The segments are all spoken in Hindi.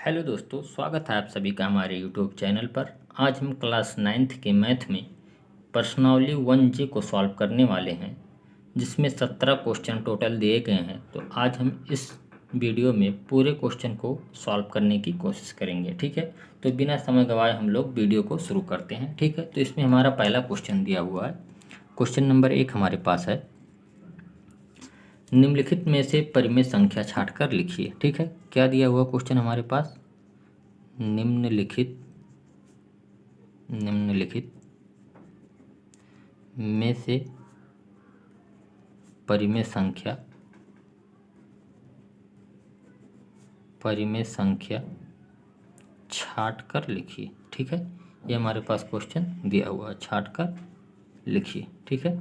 हेलो दोस्तों, स्वागत है आप सभी का हमारे यूट्यूब चैनल पर। आज हम क्लास 9th के मैथ में प्रश्नावली 1J को सॉल्व करने वाले हैं, जिसमें 17 क्वेश्चन टोटल दिए गए हैं। तो आज हम इस वीडियो में पूरे क्वेश्चन को सॉल्व करने की कोशिश करेंगे। ठीक है, तो बिना समय गंवाए हम लोग वीडियो को शुरू करते हैं। ठीक है, तो इसमें हमारा पहला क्वेश्चन दिया हुआ है। क्वेश्चन नंबर 1 हमारे पास है, निम्नलिखित में से परिमेय संख्या छांटकर लिखिए। ठीक है, क्या दिया हुआ क्वेश्चन हमारे पास, निम्नलिखित में से परिमेय संख्या छांटकर लिखिए। ठीक है, ये हमारे पास क्वेश्चन दिया हुआ है, छांटकर लिखिए। ठीक है,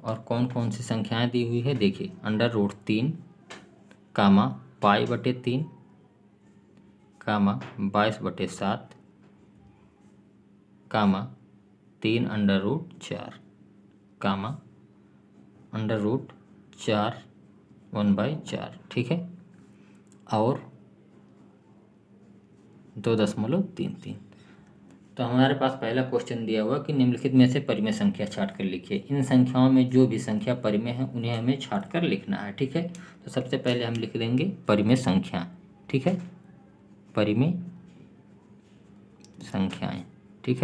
और कौन कौन सी संख्याएं दी हुई है देखिए, √3 कामा π/3 कामा 22/7 कामा 3√4 कामा √4 1/4। ठीक है, और 2.33। तो हमारे पास पहला क्वेश्चन दिया हुआ कि निम्नलिखित में से परिमेय संख्या छांटकर लिखिए। इन संख्याओं में जो भी संख्या परिमेय है उन्हें हमें छांटकर लिखना है। ठीक है, तो सबसे पहले हम लिख देंगे परिमेय संख्या। ठीक है, परिमेय संख्याएं। ठीक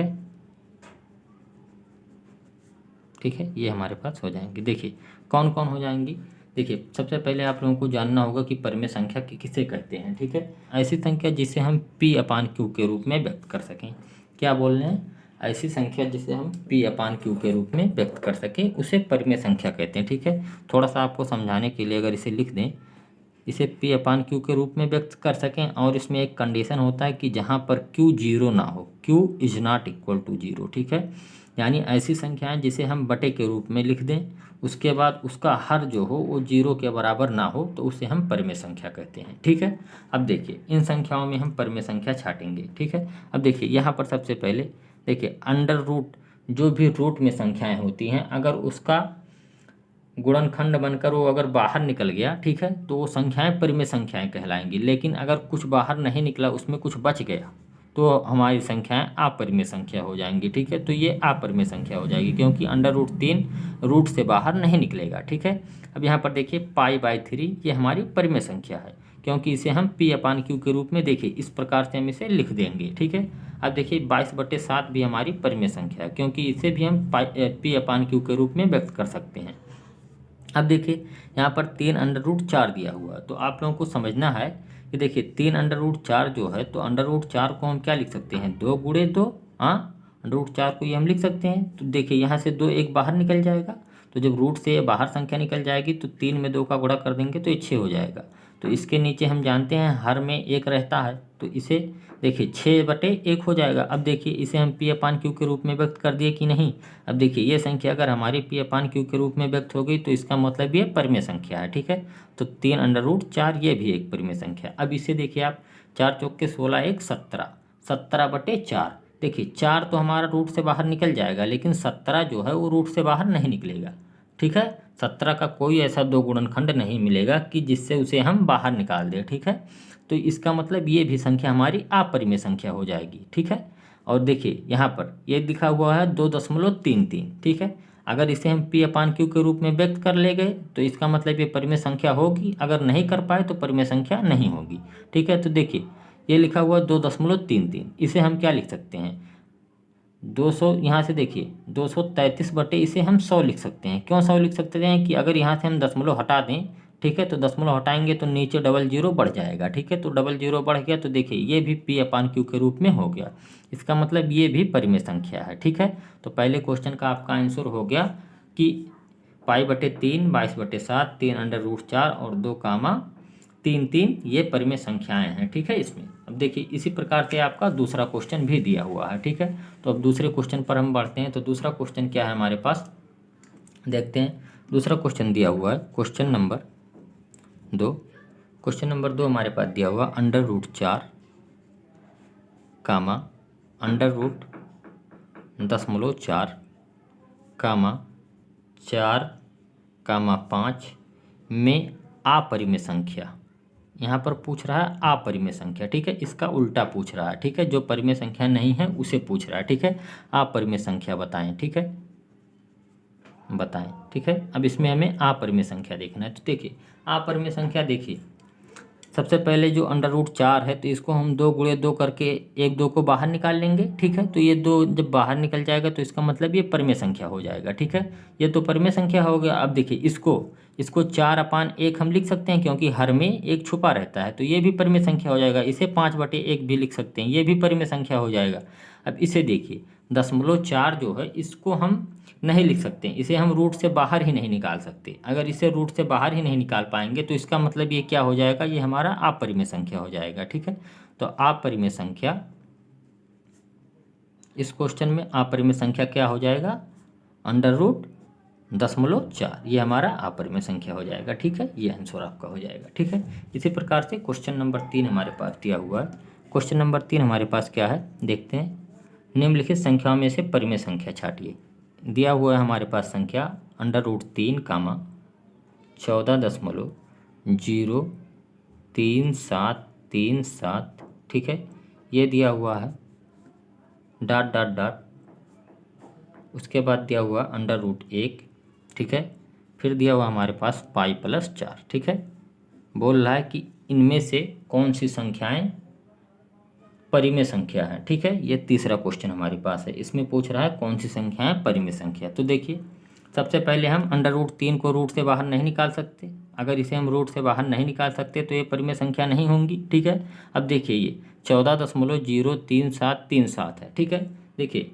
है, ये हमारे पास हो जाएंगी। देखिए कौन कौन हो जाएंगी। देखिए सबसे पहले आप लोगों को जानना होगा कि परिमेय संख्या किसे कहते हैं। ठीक है, ऐसी संख्या जिसे हम P/Q के रूप में व्यक्त कर सकें। क्या बोल रहे हैं, ऐसी संख्या जिसे हम P/Q के रूप में व्यक्त कर सकें उसे परिमेय संख्या कहते हैं। ठीक है, थोड़ा सा आपको समझाने के लिए अगर इसे लिख दें, इसे P/Q के रूप में व्यक्त कर सकें, और इसमें एक कंडीशन होता है कि जहाँ पर Q 0 ना हो, Q is not equal to 0। ठीक है, यानी ऐसी संख्याएं जिसे हम बटे के रूप में लिख दें, उसके बाद उसका हर जो हो वो 0 के बराबर ना हो, तो उसे हम परिमेय संख्या कहते हैं। ठीक है, अब देखिए इन संख्याओं में हम परिमेय संख्या छाटेंगे। ठीक है, अब देखिए यहाँ पर सबसे पहले देखिए √, जो भी रूट में संख्याएं होती हैं, अगर उसका गुणनखंड बनकर वो अगर बाहर निकल गया, ठीक है, तो वो संख्याएं परिमेय संख्याएं कहलाएंगी। लेकिन अगर कुछ बाहर नहीं निकला, उसमें कुछ बच गया, तो हमारी संख्याएं अपरिमेय संख्या हो जाएंगी। ठीक है, तो ये अपरिमेय संख्या हो जाएगी, क्योंकि √3 रूट से बाहर नहीं निकलेगा। ठीक है, अब यहाँ पर देखिए π/3 ये हमारी परिमेय संख्या है, क्योंकि इसे हम P/Q के रूप में देखिए इस प्रकार से हम इसे लिख देंगे। ठीक है, अब देखिए 22/7 भी हमारी परिमेय संख्या है, क्योंकि इसे भी हम P/Q के रूप में व्यक्त कर सकते हैं। अब देखिए यहाँ पर 3√4 दिया हुआ है, तो आप लोगों को समझना है कि देखिए 3√4 जो है, तो √4 को हम क्या लिख सकते हैं, 2 × 2। हाँ, √4 को ये हम लिख सकते हैं। तो देखिए यहाँ से 2 एक बाहर निकल जाएगा, तो जब रूट से बाहर संख्या निकल जाएगी तो 3 में 2 का गुणा कर देंगे तो ये 6 हो जाएगा। तो इसके नीचे हम जानते हैं हर में 1 रहता है, तो इसे देखिए 6/1 हो जाएगा। अब देखिए इसे हम P/Q के रूप में व्यक्त कर दिए कि नहीं। अब देखिए ये संख्या अगर हमारी P/Q के रूप में व्यक्त हो गई, तो इसका मतलब ये परिमेय संख्या है। ठीक है, तो 3√4 ये भी एक परिमेय संख्या। अब इसे देखिए आप, 4 चौके 16, 1 17, 17/4। देखिए 4 तो हमारा रूट से बाहर निकल जाएगा, लेकिन 17 जो है वो रूट से बाहर नहीं निकलेगा। ठीक है, 17 का कोई ऐसा 2 गुणनखंड नहीं मिलेगा कि जिससे उसे हम बाहर निकाल दें। ठीक है, तो इसका मतलब ये भी संख्या हमारी अपरिमेय संख्या हो जाएगी। ठीक है, और देखिए यहाँ पर ये लिखा हुआ है 2.33। ठीक है, अगर इसे हम P/Q के रूप में व्यक्त कर ले गए, तो इसका मतलब ये परिमेय संख्या होगी। अगर नहीं कर पाए तो परिमेय संख्या नहीं होगी। ठीक है, तो देखिए ये लिखा हुआ 2.33, इसे हम क्या लिख सकते हैं, 200। यहाँ से देखिए 233 बटे इसे हम 100 लिख सकते हैं। क्यों 100 लिख सकते हैं कि अगर यहाँ से हम दशमलव हटा दें, ठीक है, तो दशमलव हटाएंगे तो नीचे 00 बढ़ जाएगा। ठीक है, तो 00 बढ़ गया, तो देखिए ये भी P/Q के रूप में हो गया। इसका मतलब ये भी परिमेय संख्या है। ठीक है, तो पहले क्वेश्चन का आपका आंसर हो गया कि π/3 22/7 3√4 और 2,33 ये परिमेय संख्याएं हैं। ठीक है, इसमें अब देखिए इसी प्रकार से आपका दूसरा क्वेश्चन भी दिया हुआ है। ठीक है, तो अब दूसरे क्वेश्चन पर हम बढ़ते हैं। तो दूसरा क्वेश्चन क्या है हमारे पास, देखते हैं। दूसरा क्वेश्चन दिया हुआ है क्वेश्चन नंबर 2। क्वेश्चन नंबर 2 हमारे पास दिया हुआ √4 कामा √0.4 कामा 4 कामा 5 में अपरिमेय संख्या यहाँ पर पूछ रहा है अपरिमेय संख्या, ठीक है, इसका उल्टा पूछ रहा है, ठीक है, जो परिमेय संख्या नहीं है उसे पूछ रहा है, ठीक है। अपरिमेय संख्या बताएं, ठीक है, बताएं, ठीक है। अब इसमें हमें अपरिमेय संख्या देखना है। तो देखिए अपरिमेय संख्या, देखिए सबसे पहले जो √4 है तो इसको हम 2 × 2 करके 1 2 को बाहर निकाल लेंगे, ठीक है। तो ये 2 जब बाहर निकल जाएगा तो इसका मतलब ये परिमेय संख्या हो जाएगा, ठीक है। ये तो परिमेय संख्या हो गया। अब देखिए इसको 4/1 हम लिख सकते हैं क्योंकि हर में एक छुपा रहता है, तो ये भी परिमेय संख्या हो जाएगा। इसे 5/1 भी लिख सकते हैं, ये भी परिमेय संख्या हो जाएगा। अब इसे देखिए 0.4 जो है इसको हम नहीं लिख सकते, इसे हम रूट से बाहर ही नहीं निकाल सकते। अगर इसे रूट से बाहर ही नहीं निकाल पाएंगे तो इसका मतलब ये क्या हो जाएगा, ये हमारा अपरिमेय संख्या हो जाएगा, ठीक है। तो अपरिमेय संख्या, इस क्वेश्चन में अपरिमेय संख्या क्या हो जाएगा, √0.4, ये हमारा अपरिमेय संख्या हो जाएगा, ठीक है। ये आंसर आपका हो जाएगा, ठीक है। इसी प्रकार से क्वेश्चन नंबर 3 हमारे पास दिया हुआ है। क्वेश्चन नंबर 3 हमारे पास क्या है, देखते हैं। निम्नलिखित संख्याओं में से परिमेय संख्या छांटिए। दिया हुआ है हमारे पास संख्या √3, 14.03737, ठीक है। ये दिया हुआ है डॉट डॉट डॉट, उसके बाद दिया हुआ √1, ठीक है। फिर दिया हुआ हमारे पास π+4, ठीक है। बोल रहा है कि इनमें से कौन सी संख्याएं परिमेय संख्या है, ठीक है। ये तीसरा क्वेश्चन हमारे पास है, इसमें पूछ रहा है कौन सी संख्या है परिमेय संख्या। तो देखिए सबसे पहले हम √3 को रूट से बाहर नहीं निकाल सकते। अगर इसे हम रूट से बाहर नहीं निकाल सकते तो ये परिमेय संख्या नहीं होंगी, ठीक है। अब देखिए ये 14.03737 है, ठीक है। देखिए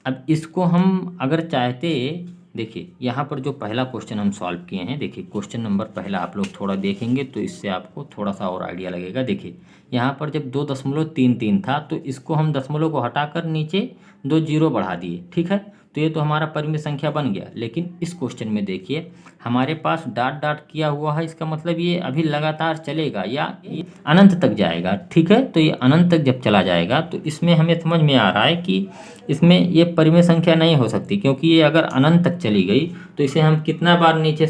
अब इसको हम अगर चाहते, देखिए यहाँ पर जो पहला क्वेश्चन हम सॉल्व किए हैं, देखिए क्वेश्चन नंबर पहला आप लोग थोड़ा देखेंगे तो इससे आपको थोड़ा सा और आइडिया लगेगा। देखिए यहाँ पर जब 2.33 था तो इसको हम दशमलव को हटाकर नीचे 2 0 बढ़ा दिए, ठीक है। तो ये तो हमारा परिमेय संख्या बन गया। लेकिन इस क्वेश्चन में देखिए हमारे पास डॉट डॉट किया हुआ है, इसका मतलब ये अभी लगातार चलेगा या ये अनंत तक जाएगा, ठीक है। तो ये अनंत तक जब चला जाएगा तो इसमें हमें समझ में आ रहा है कि इसमें ये परिमेय संख्या नहीं हो सकती, क्योंकि ये अगर अनंत तक चली गई तो इसे हम कितना बार नीचे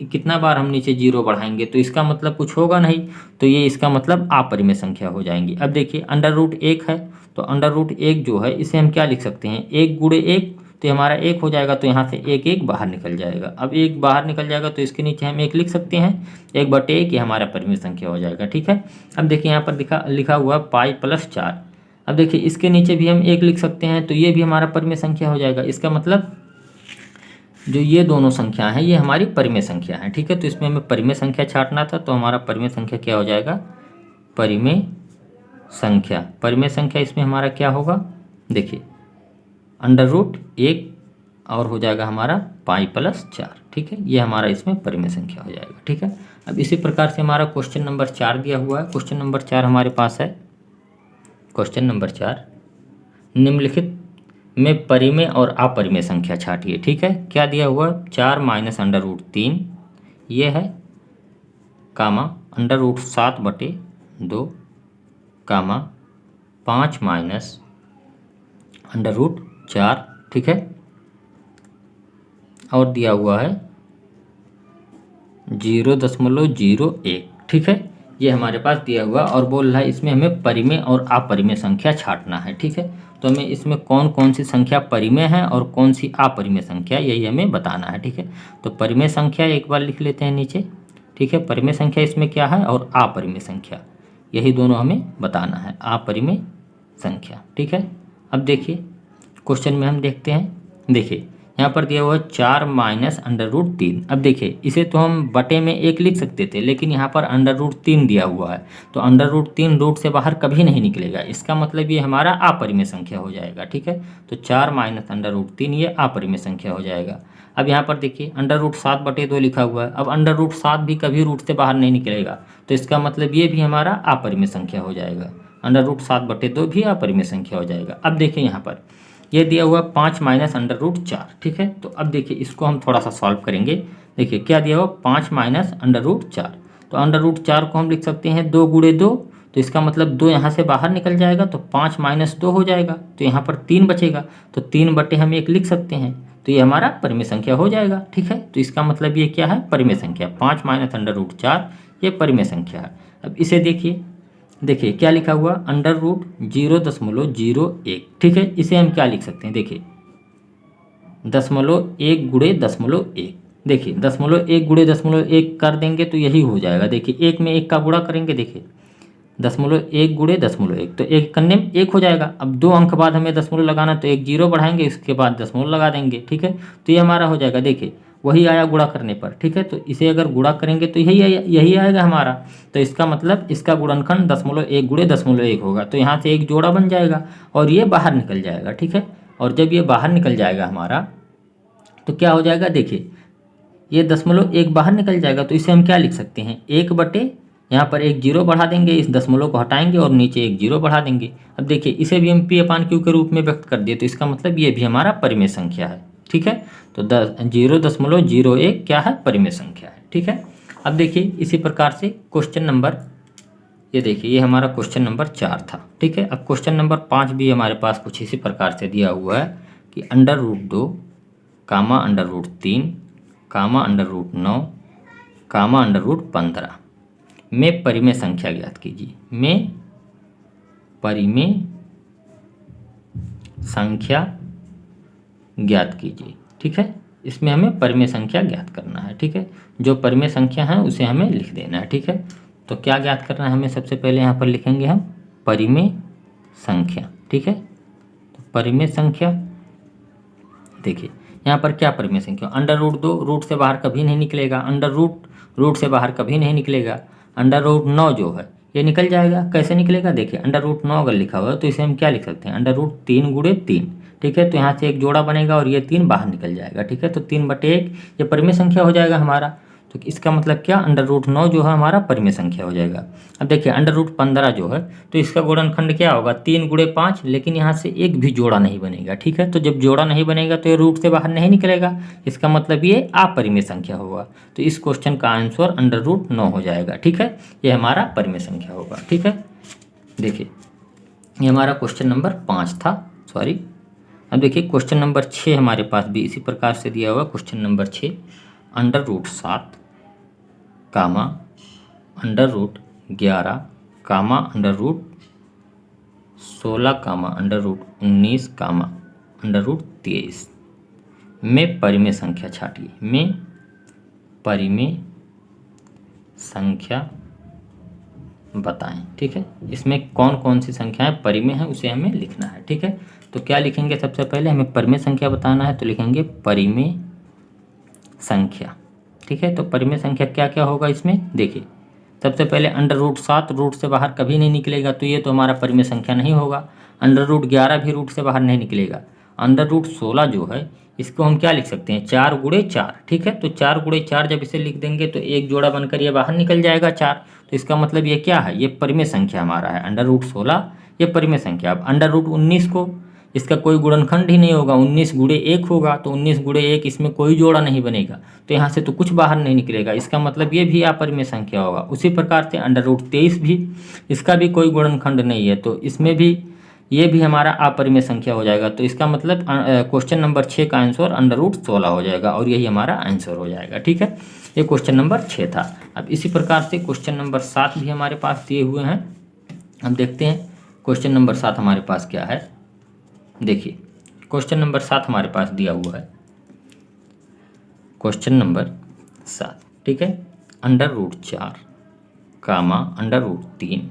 कितना बार हम नीचे 0 बढ़ाएंगे तो इसका मतलब कुछ होगा नहीं, तो ये इसका मतलब अपरिमेय संख्या हो जाएंगी। अब देखिए √1 है तो √1 जो है इसे हम क्या लिख सकते हैं, 1 × 1, तो हमारा 1 हो जाएगा। तो यहाँ से 1 1 बाहर निकल जाएगा। अब 1 बाहर निकल जाएगा तो इसके नीचे हम 1 लिख सकते हैं, 1/1 ये हमारा परिमेय संख्या हो जाएगा, ठीक है। अब देखिए यहाँ पर लिखा हुआ π+4। अब देखिए इसके नीचे भी हम 1 लिख सकते हैं, तो ये भी हमारा परिमेय संख्या हो जाएगा। इसका मतलब जो ये दोनों संख्या हैं ये हमारी परिमेय संख्या है, ठीक है। तो इसमें हमें परिमेय संख्या छांटना था, तो हमारा परिमेय संख्या क्या हो जाएगा, परिमेय संख्या। परिमेय संख्या इसमें हमारा क्या होगा, देखिए √1 और हो जाएगा हमारा π+4, ठीक है। ये हमारा इसमें परिमेय संख्या हो जाएगा, ठीक है। अब इसी प्रकार से हमारा क्वेश्चन नंबर 4 दिया हुआ है। क्वेश्चन नंबर 4 हमारे पास है। क्वेश्चन नंबर 4, निम्नलिखित में परिमेय और अपरिमेय संख्या छांटिए, ठीक है। क्या दिया हुआ, 4 - √3 ये है, कामा √7/2, कामा 5 - √4, ठीक है। और दिया हुआ है 0.01, ठीक है। ये हमारे पास दिया हुआ और बोल रहा है इसमें हमें परिमेय और अपरिमेय संख्या छांटना है, ठीक है। तो हमें इसमें कौन कौन सी संख्या परिमेय है और कौन सी अपरिमेय संख्या, यही हमें बताना है, ठीक है। तो परिमेय संख्या एक बार लिख लेते हैं नीचे, ठीक है। परिमेय संख्या इसमें क्या है और अपरिमेय संख्या, यही दोनों हमें बताना है, अपरिमेय संख्या, ठीक है। अब देखिए क्वेश्चन में हम देखते हैं, देखिए यहाँ पर दिया हुआ है 4 - √3। अब देखिए इसे तो हम बटे में 1 लिख सकते थे, लेकिन यहाँ पर √3 दिया हुआ है, तो √3 रूट से बाहर कभी नहीं निकलेगा। इसका मतलब ये हमारा अपरिमेय संख्या हो जाएगा, ठीक है। तो 4 - √3 ये अपरिमेय संख्या हो जाएगा। अब यहाँ पर देखिए √7/2 लिखा हुआ है। अब √7 भी कभी रूट से बाहर नहीं निकलेगा, तो इसका मतलब ये भी हमारा अपरिमेय संख्या हो जाएगा। √7/2 भी अपरिमेय संख्या हो जाएगा। अब देखिए यहाँ पर ये दिया हुआ 5 - √4, ठीक है। तो अब देखिए इसको हम थोड़ा सा सॉल्व करेंगे। देखिए क्या दिया हुआ, 5 - √4, तो √4 को हम लिख सकते हैं 2 × 2, तो इसका मतलब 2 यहाँ से बाहर निकल जाएगा, तो 5 - 2 हो जाएगा, तो यहाँ पर 3 बचेगा, तो 3/, हम 1 लिख सकते हैं, तो ये हमारा परिमेय संख्या हो जाएगा, ठीक है। तो इसका मतलब ये क्या है, परिमेय संख्या। 5 - √4 ये परिमेय संख्या है। अब इसे देखिए क्या लिखा हुआ, अंडर रूट 0.01, ठीक है। इसे हम क्या लिख सकते हैं, देखिए 0.1 गुणे 0.1, देखिए 0.1 गुणे 0.1 कर देंगे तो यही हो जाएगा। देखिए 1 में 1 का गुणा करेंगे, देखिए 0.1 गुणे 0.1 तो 1 करने में 1 हो जाएगा। अब 2 अंक बाद हमें दशमलव लगाना, तो एक जीरो बढ़ाएंगे, इसके बाद दशमलव लगा देंगे, ठीक है। तो ये हमारा हो जाएगा, देखिए वही आया गुणा करने पर, ठीक है। तो इसे अगर गुणा करेंगे तो यही आएगा हमारा। तो इसका मतलब इसका गुणनखंड 0.1 गुणे 0.1 होगा। तो यहाँ से एक जोड़ा बन जाएगा और ये बाहर निकल जाएगा, ठीक है। और जब ये बाहर निकल जाएगा हमारा तो क्या हो जाएगा, देखिए ये 0.1 बाहर निकल जाएगा। तो इसे हम क्या लिख सकते हैं, 1 बटे, यहाँ पर एक जीरो बढ़ा देंगे, इस दशमलव को हटाएंगे और नीचे एक जीरो बढ़ा देंगे। अब देखिए इसे भी हम P/Q के रूप में व्यक्त कर दिए, तो इसका मतलब ये भी हमारा परिमेय संख्या है, ठीक है। तो 0.01 क्या है, परिमेय संख्या है, ठीक है। अब देखिए इसी प्रकार से क्वेश्चन नंबर, ये देखिए ये हमारा क्वेश्चन नंबर 4 था, ठीक है। अब क्वेश्चन नंबर 5 भी हमारे पास कुछ इसी प्रकार से दिया हुआ है कि √2, √3, √9, √15 में परिमेय संख्या ज्ञात कीजिए। में परिमेय संख्या ज्ञात कीजिए, ठीक है। इसमें हमें परिमेय संख्या ज्ञात करना है, ठीक है। जो परिमेय संख्या है उसे हमें लिख देना है, ठीक है। तो क्या ज्ञात करना है हमें, सबसे पहले यहाँ पर लिखेंगे हम परिमेय संख्या, ठीक है। तो परिमेय संख्या, देखिए यहाँ पर क्या परिमेय संख्या, √2 रूट से बाहर कभी नहीं निकलेगा, रूट से बाहर कभी नहीं निकलेगा। √9 जो है ये निकल जाएगा, कैसे निकलेगा, देखिए √9 अगर लिखा हुआ है तो इसे हम क्या लिख सकते हैं, √3 गुणे 3, ठीक है। तो यहाँ से एक जोड़ा बनेगा और ये 3 बाहर निकल जाएगा, ठीक है। तो 3/1 ये परिमेय संख्या हो जाएगा हमारा। तो इसका मतलब क्या, √9 जो है हमारा परिमेय संख्या हो जाएगा। अब देखिए √15 जो है तो इसका गुणनखंड क्या होगा, 3 गुणे 5, लेकिन यहाँ से एक भी जोड़ा नहीं बनेगा, ठीक है। तो जब जोड़ा नहीं बनेगा तो ये रूट से बाहर नहीं निकलेगा, इसका मतलब ये अपरिमेय संख्या होगा। तो इस क्वेश्चन का आंसर √9 हो जाएगा, ठीक है। ये हमारा परिमेय संख्या होगा, ठीक है। देखिए ये हमारा क्वेश्चन नंबर 5 था, सॉरी। अब देखिए क्वेश्चन नंबर 6 हमारे पास भी इसी प्रकार से दिया हुआ। क्वेश्चन नंबर 6, √7, √11, √16, √19, √23 में परिमेय संख्या छाटिए। में परिमेय संख्या बताएं, ठीक है। इसमें कौन कौन सी संख्याएं परिमेय हैं उसे हमें लिखना है, ठीक है। तो क्या लिखेंगे, सबसे पहले हमें परिमेय संख्या बताना है तो लिखेंगे परिमेय संख्या, ठीक है। तो परिमेय संख्या क्या क्या होगा इसमें, देखिए सबसे पहले √7 रूट से बाहर कभी नहीं निकलेगा, तो ये तो हमारा परिमेय संख्या नहीं होगा। √11 भी रूट से बाहर नहीं निकलेगा। √16 जो है इसको हम क्या लिख सकते हैं, 4 गुणे 4, ठीक है। तो 4 गुणे 4 जब इसे लिख देंगे तो एक जोड़ा बनकर ये बाहर निकल जाएगा 4। तो इसका मतलब ये क्या है, ये परिमेय संख्या हमारा है। √16 ये परिमेय संख्या। अब √19 को, इसका कोई गुणनखंड ही नहीं होगा, 19 गुणे 1 होगा, तो 19 गुणे 1 इसमें कोई जोड़ा नहीं बनेगा, तो यहाँ से तो कुछ बाहर नहीं निकलेगा, इसका मतलब ये भी अपरिमेय संख्या होगा। उसी प्रकार से √23 भी, इसका भी कोई गुणनखंड नहीं है, तो इसमें भी ये भी हमारा अपरिमेय संख्या हो जाएगा। तो इसका मतलब क्वेश्चन नंबर 6 का आंसर √16 हो जाएगा और यही हमारा आंसर हो जाएगा, ठीक है। ये क्वेश्चन नंबर 6 था। अब इसी प्रकार से क्वेश्चन नंबर 7 भी हमारे पास दिए हुए हैं। हम देखते हैं क्वेश्चन नंबर 7 हमारे पास क्या है। देखिए क्वेश्चन नंबर 7 हमारे पास दिया हुआ है, क्वेश्चन नंबर 7, ठीक है। √4, √3,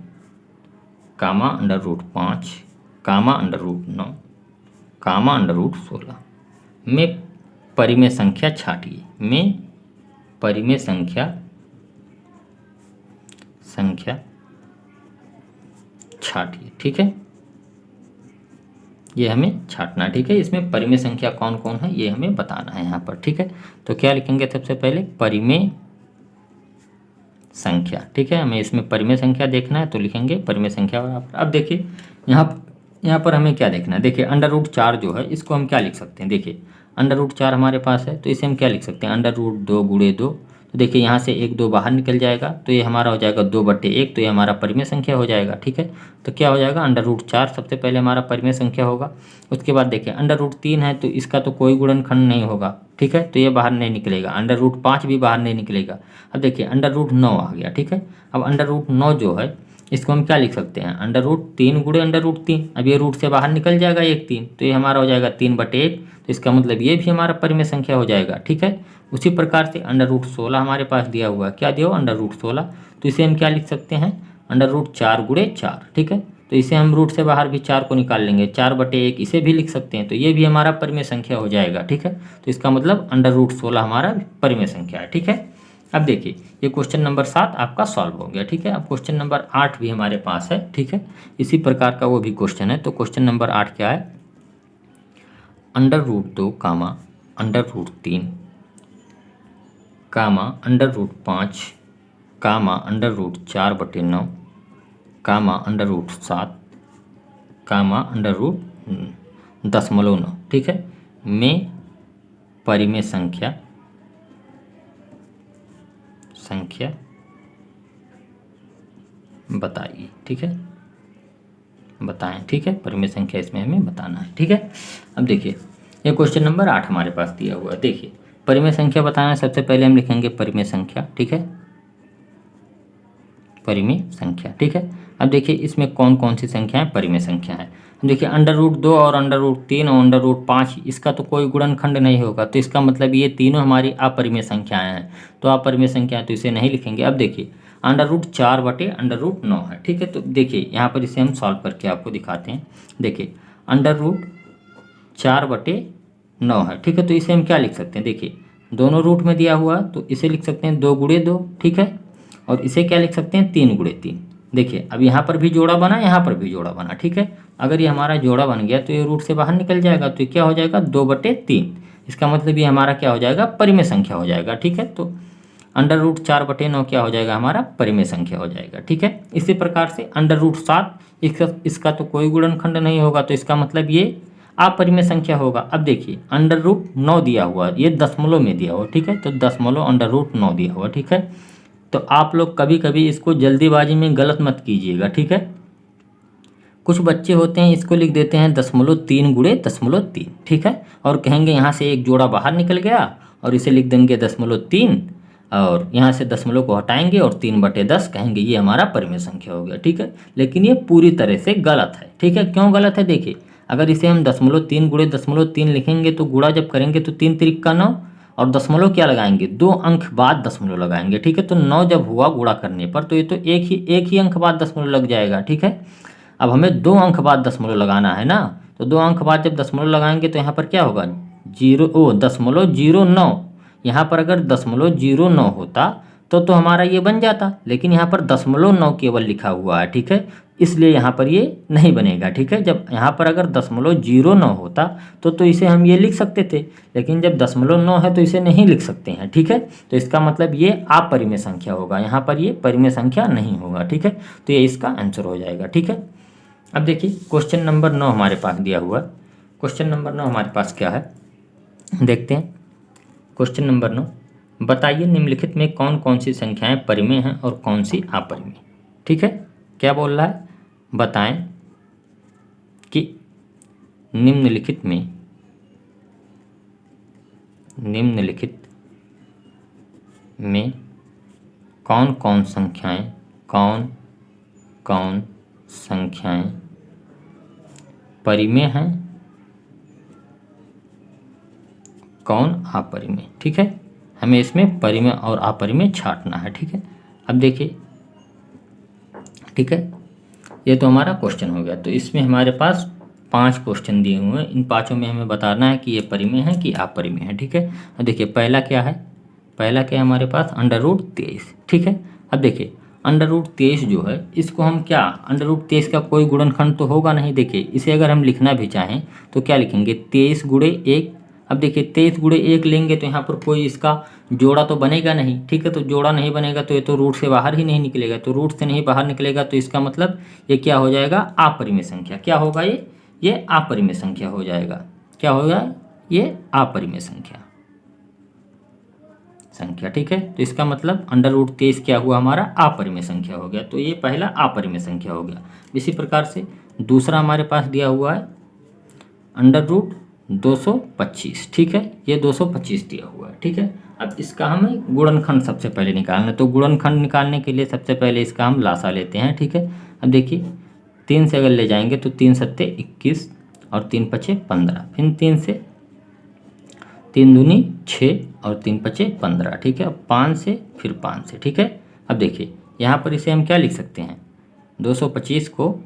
√5, √9, √16 में परिमेय संख्या छाटिए। में परिमेय संख्या छाटिए, ठीक है। ये हमें छाटना है, ठीक है। इसमें परिमेय संख्या कौन कौन है ये हमें बताना है यहाँ पर, ठीक है। तो क्या लिखेंगे, सबसे पहले परिमेय संख्या, ठीक है। हमें इसमें परिमेय संख्या देखना है तो लिखेंगे परिमेय संख्या बराबर। अब देखिए यहाँ पर हमें क्या देखना है, देखिए √4 जो है इसको हम क्या लिख सकते हैं, देखिए √4 हमारे पास है तो इसे हम क्या लिख सकते हैं, √2 गुणे 2, तो देखिए यहाँ से 1 2 बाहर निकल जाएगा, तो ये हमारा हो जाएगा 2/1, तो ये हमारा परिमेय संख्या हो जाएगा। ठीक है, तो क्या हो जाएगा, √4 सबसे पहले हमारा परिमेय संख्या होगा। उसके बाद देखिए √3 है, तो इसका तो कोई गुणनखंड नहीं होगा। ठीक है, तो ये बाहर नहीं निकलेगा। √5 भी बाहर नहीं निकलेगा। अब देखिए √9 आ गया। ठीक है, अब √9 जो है इसको हम क्या लिख सकते हैं, √3 गुणे √3। अब ये रूट से बाहर निकल जाएगा 1 3, तो ये हमारा हो जाएगा 3/1, तो इसका मतलब ये भी हमारा परिमेय संख्या हो जाएगा। ठीक है, उसी प्रकार से √16 हमारे पास दिया हुआ है। क्या दिया हुआ, √16, तो इसे हम क्या लिख सकते हैं, √4 गुणे 4। ठीक है, तो इसे हम रूट से बाहर भी 4 को निकाल लेंगे, 4/1 इसे भी लिख सकते हैं, तो ये भी हमारा परिमेय संख्या हो जाएगा। ठीक है, तो इसका मतलब √16 हमारा परिमेय संख्या है। ठीक है, अब देखिए ये क्वेश्चन नंबर 7 आपका सॉल्व हो गया। ठीक है, अब क्वेश्चन नंबर 8 भी हमारे पास है। ठीक है, इसी प्रकार का वो भी क्वेश्चन है। तो क्वेश्चन नंबर 8 क्या है, √2 कामा √3 कामा √5 कामा √4/9 कामा √7 कामा √0.9। ठीक है, में परिमेय संख्या बताइए। ठीक है, बताएं। ठीक है, परिमेय संख्या इसमें हमें बताना है। ठीक है, अब देखिए ये क्वेश्चन नंबर 8 हमारे पास दिया हुआ है। देखिए परिमेय संख्या बताना है, सबसे पहले हम लिखेंगे परिमेय संख्या। ठीक है, परिमेय संख्या। ठीक है, अब देखिए इसमें कौन कौन सी संख्याएं परिमेय संख्या है। देखिए √2 और √3 और √5 इसका तो कोई गुणनखंड नहीं होगा, तो इसका मतलब ये तीनों हमारी अपरिमेय संख्याएं हैं। तो अपरिमेय संख्याएं तो इसे नहीं लिखेंगे। अब देखिए √4/√9 है। ठीक है, तो देखिए यहाँ पर इसे हम सॉल्व करके आपको दिखाते हैं। देखिए √4/9 है। ठीक है, तो इसे हम क्या लिख सकते हैं, देखिए दोनों रूट में दिया हुआ तो इसे लिख सकते हैं 2 गुणे 2। ठीक है, और इसे क्या लिख सकते हैं 3 गुणे 3। देखिए अब यहाँ पर भी जोड़ा बना, यहाँ पर भी जोड़ा बना। ठीक है, अगर ये हमारा जोड़ा बन गया तो ये रूट से बाहर निकल जाएगा, तो ये क्या हो जाएगा 2/3। इसका मतलब ये हमारा क्या हो जाएगा, परिमेय संख्या हो जाएगा। ठीक है, तो √4/9 क्या हो जाएगा, हमारा परिमेय संख्या हो जाएगा। ठीक है, इसी प्रकार से √7 इसका तो कोई गुणनखंड नहीं होगा, तो इसका मतलब ये अपरिमेय संख्या होगा। अब देखिए √9 दिया हुआ, ये दशमलव में दिया हुआ। ठीक है, तो दशमलव √9 दिया हुआ। ठीक है, तो आप लोग कभी कभी इसको जल्दीबाजी में गलत मत कीजिएगा। ठीक है, कुछ बच्चे होते हैं इसको लिख देते हैं 0.3 गुणे 0.3। ठीक है, और कहेंगे यहाँ से एक जोड़ा बाहर निकल गया और इसे लिख देंगे 0.3, और यहाँ से दशमलव को हटाएंगे और 3/10 कहेंगे ये हमारा परिमेय संख्या हो गया। ठीक है, लेकिन ये पूरी तरह से गलत है। ठीक है, क्यों गलत है, देखिए अगर इसे हम 0.3 गुणे 0.3 लिखेंगे तो गुणा जब करेंगे तो 3 3 का 9, और दशमलव क्या लगाएंगे, 2 अंक बाद दशमलव लगाएंगे। ठीक है, तो 9 जब हुआ गुणा करने पर तो ये तो एक ही अंक बाद दशमलव लग जाएगा। ठीक है, अब हमें 2 अंक बाद दशमलव लगाना है ना, तो 2 अंक बाद जब दशमलव लगाएंगे तो यहाँ पर क्या होगा 0.09। यहाँ पर अगर 0.09 होता तो हमारा ये बन जाता, लेकिन यहाँ पर 0.9 केवल लिखा हुआ है। ठीक है, इसलिए यहाँ पर ये नहीं बनेगा। ठीक है, जब यहाँ पर अगर 0.09 होता तो इसे हम ये लिख सकते थे, लेकिन जब 0.9 है तो इसे नहीं लिख सकते हैं। ठीक है, तो इसका मतलब ये अपरिमेय संख्या होगा, यहाँ पर ये परिमेय संख्या नहीं होगा। ठीक है, तो ये इसका आंसर हो जाएगा। ठीक है, अब देखिए क्वेश्चन नंबर 9 हमारे पास दिया हुआ है। क्वेश्चन नंबर 9 हमारे पास क्या है, देखते हैं। क्वेश्चन नंबर 9, बताइए निम्नलिखित में कौन कौन सी संख्याएं परिमेय हैं और कौन सी अपरिमेय। ठीक है, क्या बोल रहा है, बताएं कि निम्नलिखित में कौन कौन संख्याएं परिमेय हैं, कौन अपरिमेय। ठीक है, हमें इसमें परिमेय और अपरिमेय छांटना है। ठीक है, अब देखिए, ठीक है, ये तो हमारा क्वेश्चन हो गया। तो इसमें हमारे पास 5 क्वेश्चन दिए हुए हैं, इन 5 में हमें बताना है कि ये परिमेय है कि अपरिमेय है। ठीक है, अब देखिए पहला क्या है, हमारे पास √23। ठीक है, अब देखिए √23 जो है इसको हम क्या, √23 का कोई गुणनखंड तो होगा नहीं। देखिए इसे अगर हम लिखना भी चाहें तो क्या लिखेंगे, 23 गुणे 1। अब देखिए 23 गुणे 1 लेंगे तो यहाँ पर कोई इसका जोड़ा तो बनेगा नहीं। ठीक है, तो जोड़ा नहीं बनेगा तो ये तो रूट से बाहर ही नहीं निकलेगा, तो रूट से नहीं बाहर निकलेगा तो इसका मतलब ये क्या हो जाएगा, अपरिमेय संख्या। क्या होगा ये अपरिमेय संख्या हो जाएगा। क्या होगा, ये अपरिमेय संख्या। संख्या। ठीक है, तो इसका मतलब √23 क्या हुआ हमारा अपरिमेय संख्या हो गया। तो ये पहला अपरिमेय संख्या हो गया। इसी प्रकार से दूसरा हमारे पास दिया हुआ है √225। ठीक है, ये 225 दिया हुआ है। ठीक है, अब इसका हमें गुणनखंड सबसे पहले निकालना है। तो गुणनखंड निकालने के लिए सबसे पहले इसका हम लासा लेते हैं। ठीक है, अब देखिए 3 से अगर ले जाएंगे तो 3 सत्ते 21 और 3 पचे 15, फिर 3 से 3 दूनी 6 और 3 पचे 15। ठीक है, अब 5 से फिर 5 से। ठीक है, अब देखिए यहाँ पर इसे हम क्या लिख सकते हैं, 225 को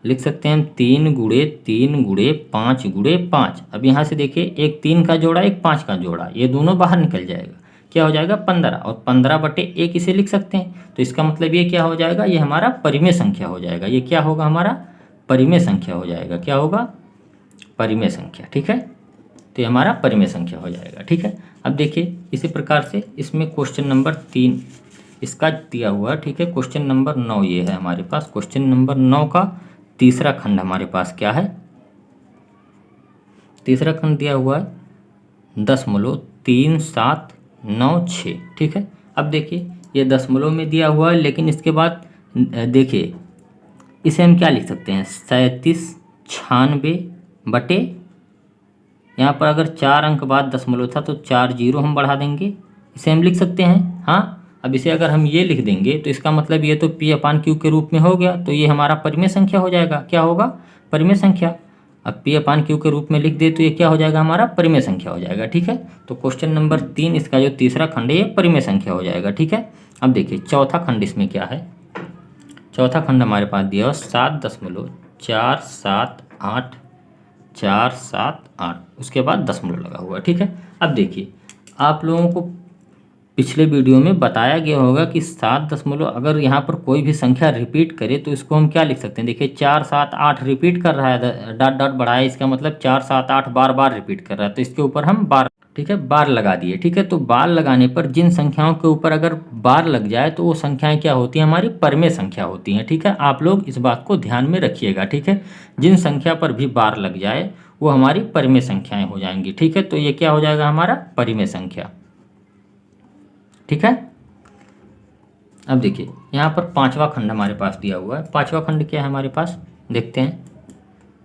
लिख सकते हैं हम 3 गुणे 3 गुणे 5 गुणे 5। अब यहाँ से देखिए एक 3 का जोड़ा एक 5 का जोड़ा, ये दोनों बाहर निकल जाएगा, क्या हो जाएगा 15, और 15/1 इसे लिख सकते हैं। तो इसका मतलब ये क्या हो जाएगा, ये हमारा परिमेय संख्या हो जाएगा। ये क्या होगा हमारा परिमेय संख्या हो जाएगा। क्या होगा, परिमेय संख्या। ठीक है, तो ये हमारा परिमेय संख्या हो जाएगा। ठीक है, अब देखिए इसी प्रकार से इसमें क्वेश्चन नंबर 3 इसका दिया हुआ। ठीक है, क्वेश्चन नंबर 9 ये है हमारे पास। क्वेश्चन नंबर 9 का तीसरा खंड हमारे पास क्या है, तीसरा खंड दिया हुआ है 0.3796। ठीक है, अब देखिए ये दशमलव में दिया हुआ है, लेकिन इसके बाद देखिए इसे हम क्या लिख सकते हैं, 3796 यहाँ पर अगर 4 अंक बाद दशमलव था तो 4 जीरो हम बढ़ा देंगे, इसे हम लिख सकते हैं। हाँ, अब इसे अगर हम ये लिख देंगे तो इसका मतलब ये तो P/Q के रूप में हो गया, तो ये हमारा परिमेय संख्या हो जाएगा। क्या होगा, परिमेय संख्या। अब P/Q के रूप में लिख दे तो ये क्या हो जाएगा, हमारा परिमेय संख्या हो जाएगा। ठीक है, तो क्वेश्चन नंबर 3 इसका जो तीसरा खंड है ये परिमेय संख्या हो जाएगा। ठीक है, अब देखिए चौथा खंड इसमें क्या है, चौथा खंड हमारे पास दिया 7.478478, उसके बाद दशमलव लगा हुआ है। ठीक है, अब देखिए आप लोगों को पिछले वीडियो में बताया गया होगा कि 7 दशमलव अगर यहाँ पर कोई भी संख्या रिपीट करे तो इसको हम क्या लिख सकते हैं। देखिए 4 7 8 रिपीट कर रहा है, डॉट डॉट बढ़ाया, इसका मतलब 4 7 8 बार बार रिपीट कर रहा है, तो इसके ऊपर हम बार, ठीक है, बार लगा दिए। ठीक है, तो बार लगाने पर जिन संख्याओं के ऊपर अगर बार लग जाए तो वो संख्याएं क्या होती हैं, हमारी परिमेय संख्या होती हैं। ठीक है, आप लोग इस बात को ध्यान में रखिएगा। ठीक है, जिन संख्या पर भी बार लग जाए वो हमारी परिमेय संख्याएं हो जाएंगी। ठीक है, तो ये क्या हो जाएगा, हमारा परिमेय संख्या। ठीक है, अब देखिए यहाँ पर पांचवा खंड हमारे पास दिया हुआ है। पांचवा खंड क्या है हमारे पास, देखते हैं।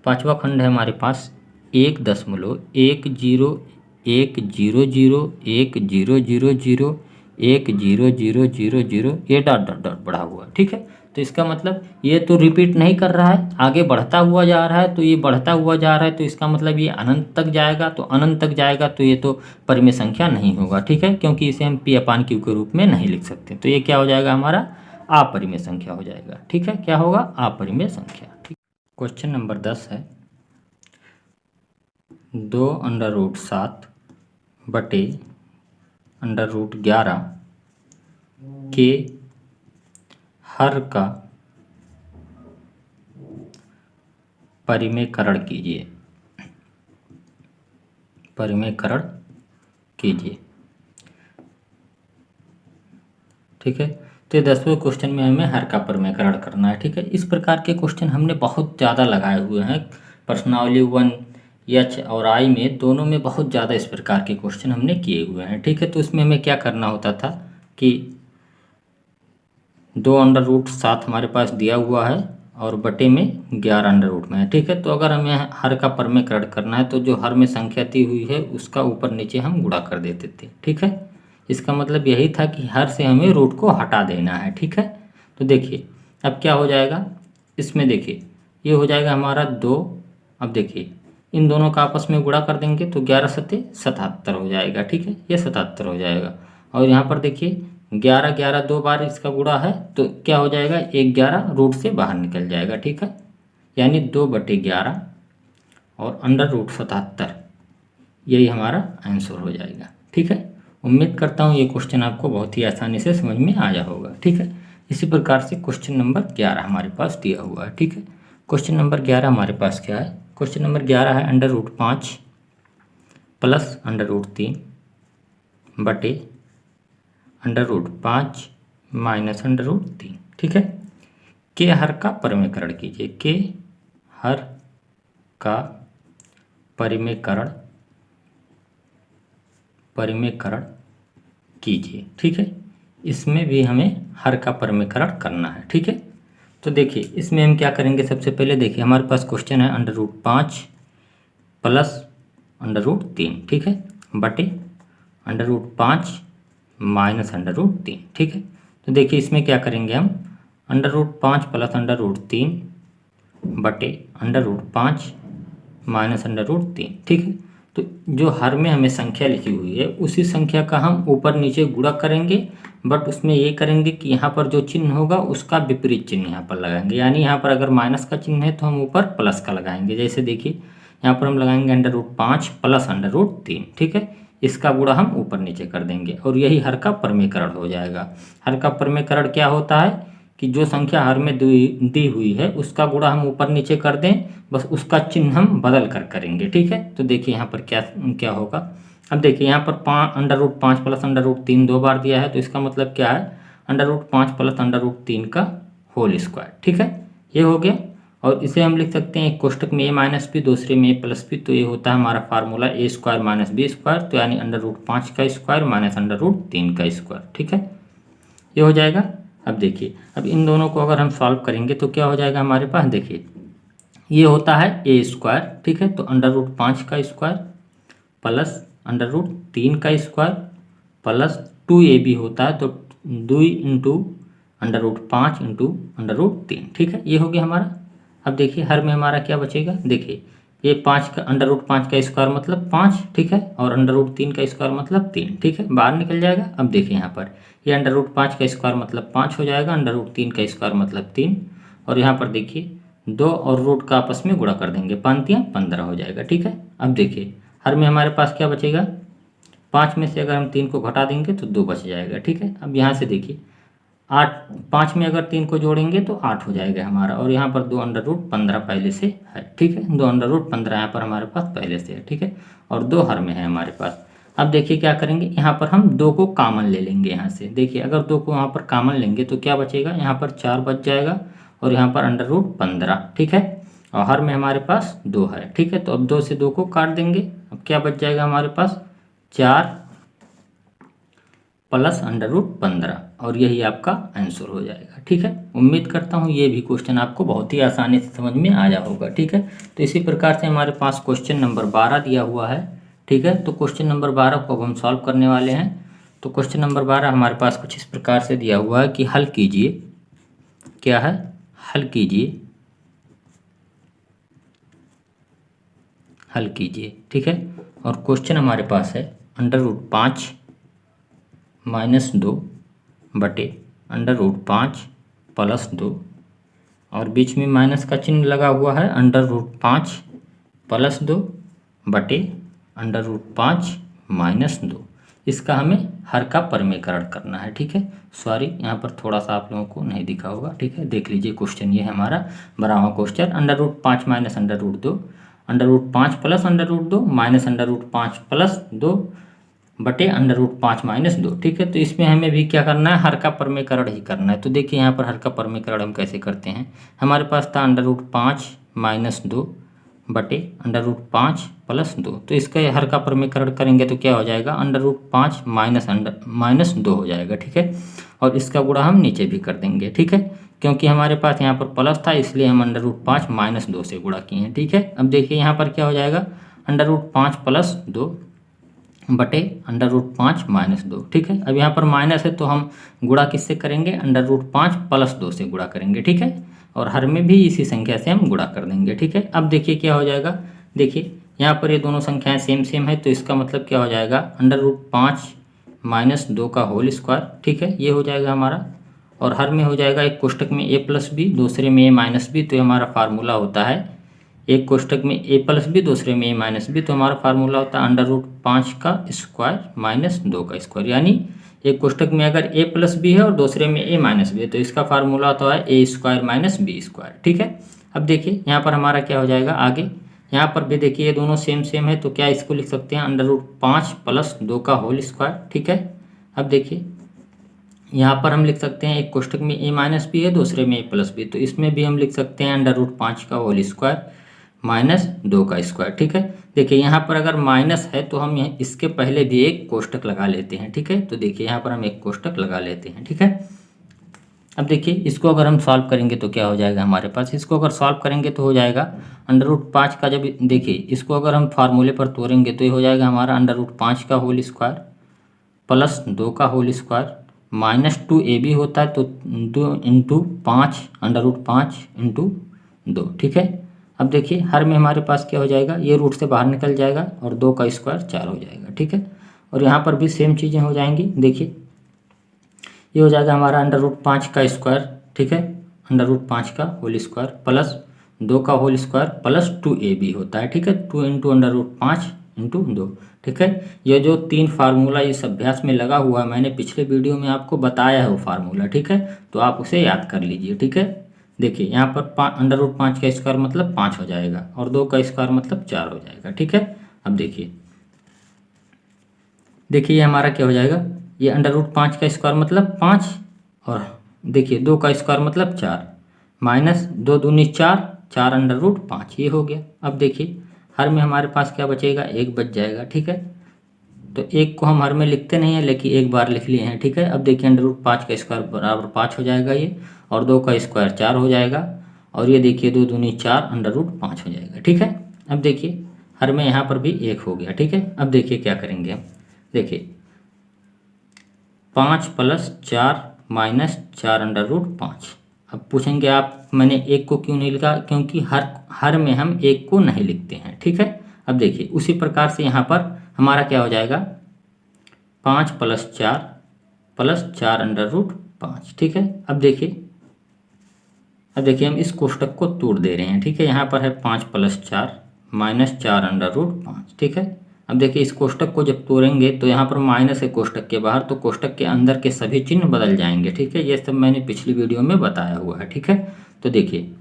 पांचवा खंड है हमारे पास 1.10100010001000 ये डॉट डॉट डॉट बढ़ा हुआ है। ठीक है, तो इसका मतलब ये तो रिपीट नहीं कर रहा है, आगे बढ़ता हुआ जा रहा है, तो ये बढ़ता हुआ जा रहा है, तो इसका मतलब ये अनंत तक जाएगा। तो अनंत तक जाएगा तो ये तो परिमेय संख्या नहीं होगा। ठीक है, क्योंकि इसे हम P/Q के रूप में नहीं लिख सकते, तो ये क्या हो जाएगा, हमारा अपरिमेय संख्या हो जाएगा। ठीक है, क्या होगा, अपरिमेय संख्या। ठीक, क्वेश्चन नंबर 10 है 2√7/√11 के हर का परिमेयकरण कीजिए, परिमेयकरण कीजिए। ठीक है, तो ये 10वें क्वेश्चन में हमें हर का परिमेयकरण करना है। ठीक है, इस प्रकार के क्वेश्चन हमने बहुत ज़्यादा लगाए हुए हैं। प्रश्नावली 1 H और I में दोनों में बहुत ज़्यादा इस प्रकार के क्वेश्चन हमने किए हुए हैं। ठीक है, तो इसमें हमें क्या करना होता था कि 2√7 हमारे पास दिया हुआ है और बटे में 11 में है। ठीक है, तो अगर हमें हर का परिमेयकरण करना है तो जो हर में संख्या दी हुई है उसका ऊपर नीचे हम गुणा कर देते थे। ठीक है, इसका मतलब यही था कि हर से हमें रूट को हटा देना है। ठीक है, तो देखिए अब क्या हो जाएगा, इसमें देखिए ये हो जाएगा हमारा 2। अब देखिए इन दोनों का आपस में गुणा कर देंगे तो 11 सत्ते 77 हो जाएगा। ठीक है, ये 77 हो जाएगा। और यहाँ पर देखिए 11 11 दो बार इसका गुणा है तो क्या हो जाएगा, 11 रूट से बाहर निकल जाएगा। ठीक है, यानी 2/11 और √77, यही हमारा आंसर हो जाएगा। ठीक है, उम्मीद करता हूँ ये क्वेश्चन आपको बहुत ही आसानी से समझ में आया होगा। ठीक है, इसी प्रकार से क्वेश्चन नंबर 11 हमारे पास दिया हुआ है। ठीक है, क्वेश्चन नंबर 11 हमारे पास क्या है, क्वेश्चन नंबर 11 है √5 प्लस √3 बटे √5 माइनस √3। ठीक है, के हर का परिमेयकरण कीजिए, के हर का परिमेयकरण कीजिए। ठीक है, इसमें भी हमें हर का परमीकरण करना है। ठीक है, तो देखिए इसमें हम क्या करेंगे, सबसे पहले देखिए हमारे पास क्वेश्चन है √5 प्लस √3, ठीक है, बटे √5 माइनस √3। ठीक है, तो देखिए इसमें क्या करेंगे हम, √5 प्लस √3 बटे √5 माइनस √3। ठीक है, तो जो हर में हमें संख्या लिखी हुई है उसी संख्या का हम ऊपर नीचे गुणा करेंगे, बट उसमें ये करेंगे कि यहाँ पर जो चिन्ह होगा उसका विपरीत चिन्ह यहाँ पर लगाएंगे। यानी यहाँ पर अगर माइनस का चिन्ह है तो हम ऊपर प्लस का लगाएंगे। जैसे देखिए यहाँ पर हम लगाएंगे √5 प्लस √3। ठीक है, इसका गुणा हम ऊपर नीचे कर देंगे और यही हर का परमीकरण हो जाएगा। हर का परमीकरण क्या होता है कि जो संख्या हर में दी हुई है उसका गुणा हम ऊपर नीचे कर दें, बस उसका चिन्ह हम बदल कर करेंगे। ठीक है, तो देखिए यहाँ पर क्या क्या होगा। अब देखिए यहाँ पर √5 प्लस √3 दो बार दिया है, तो इसका मतलब क्या है, √5 प्लस √3 का होल स्क्वायर। ठीक है, ये हो गया। और इसे हम लिख सकते हैं एक कोष्टक में a-b, दूसरे में a+b, तो ये होता है हमारा फार्मूला a² माइनस b², तो यानी √5 का स्क्वायर माइनस √3 का स्क्वायर। ठीक है, ये हो जाएगा। अब देखिए, अब इन दोनों को अगर हम सॉल्व करेंगे तो क्या हो जाएगा हमारे पास, देखिए ये होता है a²। ठीक है, तो √5 का स्क्वायर प्लस √3 का स्क्वायर प्लस 2ab होता है, तो 2 इंटू √5 इंटू √3। ठीक है, ये हो गया हमारा। अब देखिए हर में हमारा क्या बचेगा, देखिए ये 5 का √5 का स्क्वायर मतलब 5। ठीक है, और √3 का स्क्वायर मतलब 3। ठीक है, बाहर निकल जाएगा। अब देखिए यहाँ पर ये √5 का स्क्वायर मतलब 5 हो जाएगा, √3 का स्क्वायर मतलब 3, और यहाँ पर देखिए 2 और रूट का आपस में गुणा कर देंगे, 5 या 15 हो जाएगा। ठीक है, अब देखिए हर में हमारे पास क्या बचेगा, 5 में से अगर हम 3 को घटा देंगे तो 2 बच जाएगा। ठीक है, अब यहाँ से देखिए 8, 5 में अगर 3 को जोड़ेंगे तो 8 हो जाएगा हमारा, और यहाँ पर 2√15 पहले से है। ठीक है, 2√15 यहाँ पर हमारे पास पहले से है। ठीक है, और 2 हर में है हमारे पास। अब देखिए क्या करेंगे, यहाँ पर हम 2 को कॉमन ले लेंगे। यहाँ से देखिए अगर 2 को यहाँ पर कॉमन लेंगे तो क्या बचेगा, यहाँ पर 4 बच जाएगा, और यहाँ पर √15। ठीक है, और हर में हमारे पास 2 है। ठीक है, तो अब 2 से 2 को काट देंगे, अब क्या बच जाएगा हमारे पास, 4 प्लस √15, और यही आपका आंसर हो जाएगा। ठीक है, उम्मीद करता हूँ ये भी क्वेश्चन आपको बहुत ही आसानी से समझ में आया होगा। ठीक है, तो इसी प्रकार से हमारे पास क्वेश्चन नंबर 12 दिया हुआ है। ठीक है, तो क्वेश्चन नंबर 12 को अब हम सॉल्व करने वाले हैं। तो क्वेश्चन नंबर 12 हमारे पास कुछ इस प्रकार से दिया हुआ है कि हल कीजिए, क्या है, हल कीजिए, हल कीजिए। ठीक है, और क्वेश्चन हमारे पास है √5 माइनस 2 बटे √5 प्लस 2, और बीच में माइनस का चिन्ह लगा हुआ है, √5 प्लस 2 बटे √5 माइनस 2। इसका हमें हर का परमीकरण करना है। ठीक है, सॉरी यहाँ पर थोड़ा सा आप लोगों को नहीं दिखा होगा। ठीक है, देख लीजिए क्वेश्चन ये है हमारा 12वां question, √5 minus √2, √5 plus √2 minus √5 plus 2 बटे √5 माइनस 2। ठीक है, तो इसमें हमें भी क्या करना है, हर का परमीकरण ही करना है। तो देखिए यहाँ पर हर का परमीकरण हम कैसे करते हैं, हमारे पास था √5 माइनस 2 बटे √5 प्लस 2, तो इसका हर का परमीकरण करेंगे तो क्या हो जाएगा, √5 माइनस 2 हो जाएगा। ठीक है, और इसका गुणा हम नीचे भी कर देंगे। ठीक है, क्योंकि हमारे पास यहाँ पर प्लस था इसलिए हम √5 माइनस 2 से गुणा किए हैं। ठीक है, अब देखिए यहाँ पर क्या हो जाएगा, √5 प्लस 2 बटे √5 माइनस 2। ठीक है, अब यहाँ पर माइनस है तो हम गुणा किससे करेंगे, √5 प्लस 2 से गुणा करेंगे। ठीक है, और हर में भी इसी संख्या से हम गुणा कर देंगे। ठीक है, अब देखिए क्या हो जाएगा, देखिए यहाँ पर ये दोनों संख्याएं सेम सेम है, तो इसका मतलब क्या हो जाएगा, √5 माइनस 2 का होल स्क्वायर। ठीक है, ये हो जाएगा हमारा, और हर में हो जाएगा एक कोष्टक में a+b, दूसरे में a-b, तो ये हमारा फार्मूला होता है, एक कोष्टक में a+b, दूसरे में a-b, तो हमारा फार्मूला होता है √5 का स्क्वायर माइनस 2 का स्क्वायर। यानी एक कोष्टक में अगर a+b है और दूसरे में a-b है तो इसका फार्मूला होता है a² माइनस b²। ठीक है, अब देखिए यहाँ पर हमारा क्या हो जाएगा आगे, यहाँ पर भी देखिए ये दोनों सेम सेम है, तो क्या इसको लिख सकते हैं, √5 प्लस 2 का होल स्क्वायर। ठीक है, अब देखिए यहाँ पर हम लिख सकते हैं एक कोष्टक में a-b है, दूसरे में a+b, तो इसमें भी हम लिख सकते हैं √5 का होल स्क्वायर -2 का स्क्वायर। ठीक है, देखिए यहाँ पर अगर माइनस है तो हम इसके पहले भी एक कोष्टक लगा लेते हैं। ठीक है, तो देखिए यहाँ पर हम एक कोष्टक लगा लेते हैं। ठीक है, अब देखिए इसको अगर हम सॉल्व करेंगे तो क्या हो जाएगा हमारे पास, इसको अगर सॉल्व करेंगे तो हो जाएगा √5 का, जब देखिए इसको अगर हम फार्मूले पर तोड़ेंगे तो ये हो जाएगा हमारा √5 का होल स्क्वायर प्लस 2 का होल स्क्वायर -2ab होता है तो 2 इंटू 5 √5 इंटू 2। ठीक है, अब देखिए हर में हमारे पास क्या हो जाएगा, ये रूट से बाहर निकल जाएगा और 2 का स्क्वायर 4 हो जाएगा। ठीक है, और यहाँ पर भी सेम चीज़ें हो जाएंगी। देखिए ये हो जाएगा हमारा √5 का स्क्वायर। ठीक है, √5 का होल स्क्वायर प्लस 2 का होल स्क्वायर प्लस 2ab होता है। ठीक है, 2 इंटू √5 इंटू 2। ठीक है, ये जो 3 फार्मूला इस अभ्यास में लगा हुआ है, मैंने पिछले वीडियो में आपको बताया है वो फार्मूला। ठीक है, तो आप उसे याद कर लीजिए। ठीक है, देखिए यहाँ पर √5 का स्क्वायर मतलब 5 हो जाएगा और 2 का स्क्वायर मतलब 4 हो जाएगा। ठीक है, अब देखिए ये हमारा क्या हो जाएगा, ये √5 का स्क्वायर मतलब 5 और देखिए 2 का स्क्वायर मतलब 4 -2 दूनी 4 4 √5 ये हो गया। अब देखिए हर में हमारे पास क्या बचेगा, 1 बच जाएगा। ठीक है, तो 1 को हम हर में लिखते नहीं हैं लेकिन एक बार लिख लिए हैं। ठीक है, अब देखिए √5 का स्क्वायर बराबर 5 हो जाएगा ये, और 2 का स्क्वायर 4 हो जाएगा, और ये देखिए 2 दूनी 4 √5 हो जाएगा। ठीक है, अब देखिए हर में यहाँ पर भी 1 हो गया। ठीक है, अब देखिए क्या करेंगे हम, देखिए 5 + 4 - 4 √5। अब पूछेंगे आप मैंने 1 को क्यों नहीं लिखा, क्योंकि हर में हम 1 को नहीं लिखते हैं। ठीक है, अब देखिए उसी प्रकार से यहाँ पर हमारा क्या हो जाएगा, 5 + 4 √5। ठीक है, अब देखिए हम इस कोष्टक को तोड़ दे रहे हैं। ठीक है, यहाँ पर है 5 + 4 - 4 √5। ठीक है, अब देखिए इस कोष्टक को जब तोड़ेंगे तो यहाँ पर माइनस है कोष्टक के बाहर, तो कोष्टक के अंदर के सभी चिन्ह बदल जाएंगे। ठीक है, ये सब मैंने पिछली वीडियो में बताया हुआ है। ठीक है, तो देखिए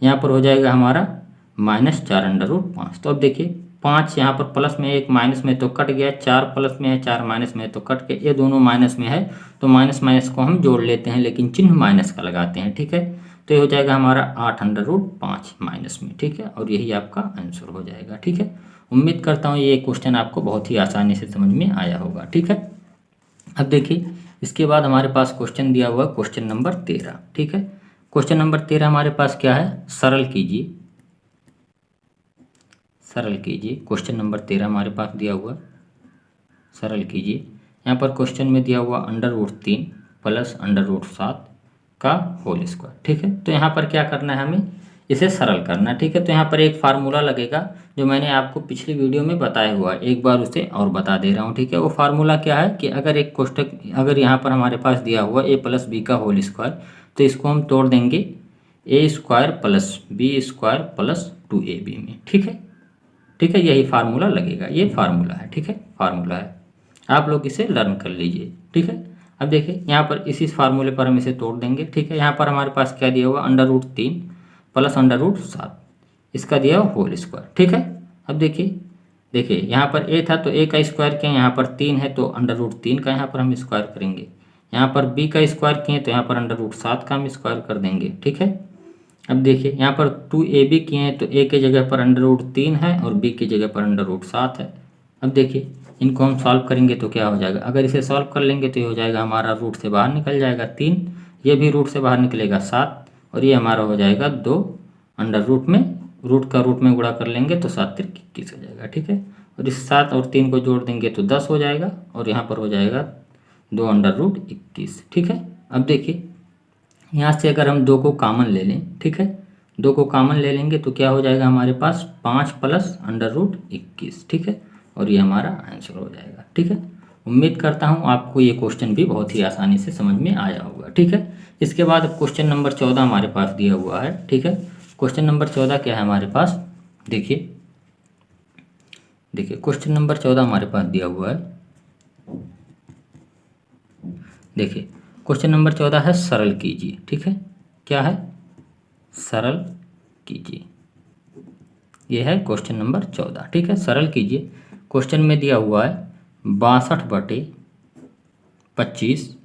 यहाँ पर हो जाएगा हमारा -4 √5। तो अब देखिए 5 यहाँ पर प्लस में, 1 माइनस में तो कट गया, 4 प्लस में है, 4 माइनस में तो कट गया, ये दोनों माइनस में है तो माइनस माइनस को हम जोड़ लेते हैं लेकिन चिन्ह माइनस का लगाते हैं। ठीक है, तो ये हो जाएगा हमारा 8 √5 माइनस में। ठीक है, और यही आपका आंसर हो जाएगा। ठीक है, उम्मीद करता हूँ ये क्वेश्चन आपको बहुत ही आसानी से समझ में आया होगा। ठीक है, अब देखिए इसके बाद हमारे पास क्वेश्चन दिया हुआ है क्वेश्चन नंबर 13। ठीक है, क्वेश्चन नंबर 13 हमारे पास क्या है, सरल कीजिए। क्वेश्चन नंबर 13 हमारे पास दिया हुआ, सरल कीजिए। यहाँ पर क्वेश्चन में दिया हुआ √3 + √7 का होल स्क्वायर। ठीक है, तो यहाँ पर क्या करना है, हमें इसे सरल करना है। ठीक है, तो यहाँ पर एक फार्मूला लगेगा जो मैंने आपको पिछली वीडियो में बताया हुआ है, एक बार उसे और बता दे रहा हूँ। ठीक है, वो फार्मूला क्या है कि अगर एक कोष्टक, अगर यहाँ पर हमारे पास दिया हुआ a + b का होल स्क्वायर, तो इसको हम तोड़ देंगे a² + b² + 2ab में। ठीक है, यही फार्मूला लगेगा, ये फार्मूला है। ठीक है, फार्मूला है, आप लोग इसे लर्न कर लीजिए। ठीक है, अब देखिए यहाँ पर इसी फार्मूले पर हम इसे तोड़ देंगे। ठीक है, यहाँ पर हमारे पास क्या दिया हुआ, √3 + √7 इसका दिया हुआ होल स्क्वायर। ठीक है, अब देखिए यहाँ पर a था तो a का स्क्वायर किया, यहाँ पर 3 है तो √3 का यहाँ पर हम स्क्वायर करेंगे, यहाँ पर b का स्क्वायर किए तो यहाँ पर √7 का हम स्क्वायर कर देंगे। ठीक है, अब देखिए यहाँ पर 2ab किए हैं तो a के जगह पर √3 है और b की जगह पर √7 है। अब देखिए इनको हम सॉल्व करेंगे तो क्या हो जाएगा, अगर इसे सॉल्व कर लेंगे तो ये हो जाएगा हमारा रूट से बाहर निकल जाएगा 3, ये भी रूट से बाहर निकलेगा 7, और ये हमारा हो जाएगा 2 अंडर रूट में, रूट का रूट में गुणा कर लेंगे तो 7 × 21 हो जाएगा। ठीक है, और इस 7 और 3 को जोड़ देंगे तो 10 हो जाएगा, और यहाँ पर हो जाएगा 2√21। ठीक है, अब देखिए यहाँ से अगर हम 2 को कॉमन ले लें, ठीक है, 2 को कॉमन ले लेंगे तो क्या हो जाएगा हमारे पास 5 + √21। ठीक है, और ये हमारा आंसर हो जाएगा। ठीक है, उम्मीद करता हूँ आपको ये क्वेश्चन भी बहुत ही आसानी से समझ में आया होगा। ठीक है, इसके बाद अब क्वेश्चन नंबर 14 हमारे पास दिया हुआ है। ठीक है, क्वेश्चन नंबर 14 क्या है हमारे पास, देखिए क्वेश्चन नंबर 14 हमारे पास दिया हुआ है। देखिए क्वेश्चन नंबर 14 है सरल कीजिए। ठीक है, क्या है, सरल कीजिए, ये है क्वेश्चन नंबर 14। ठीक है, सरल कीजिए। क्वेश्चन में दिया हुआ है 62/25,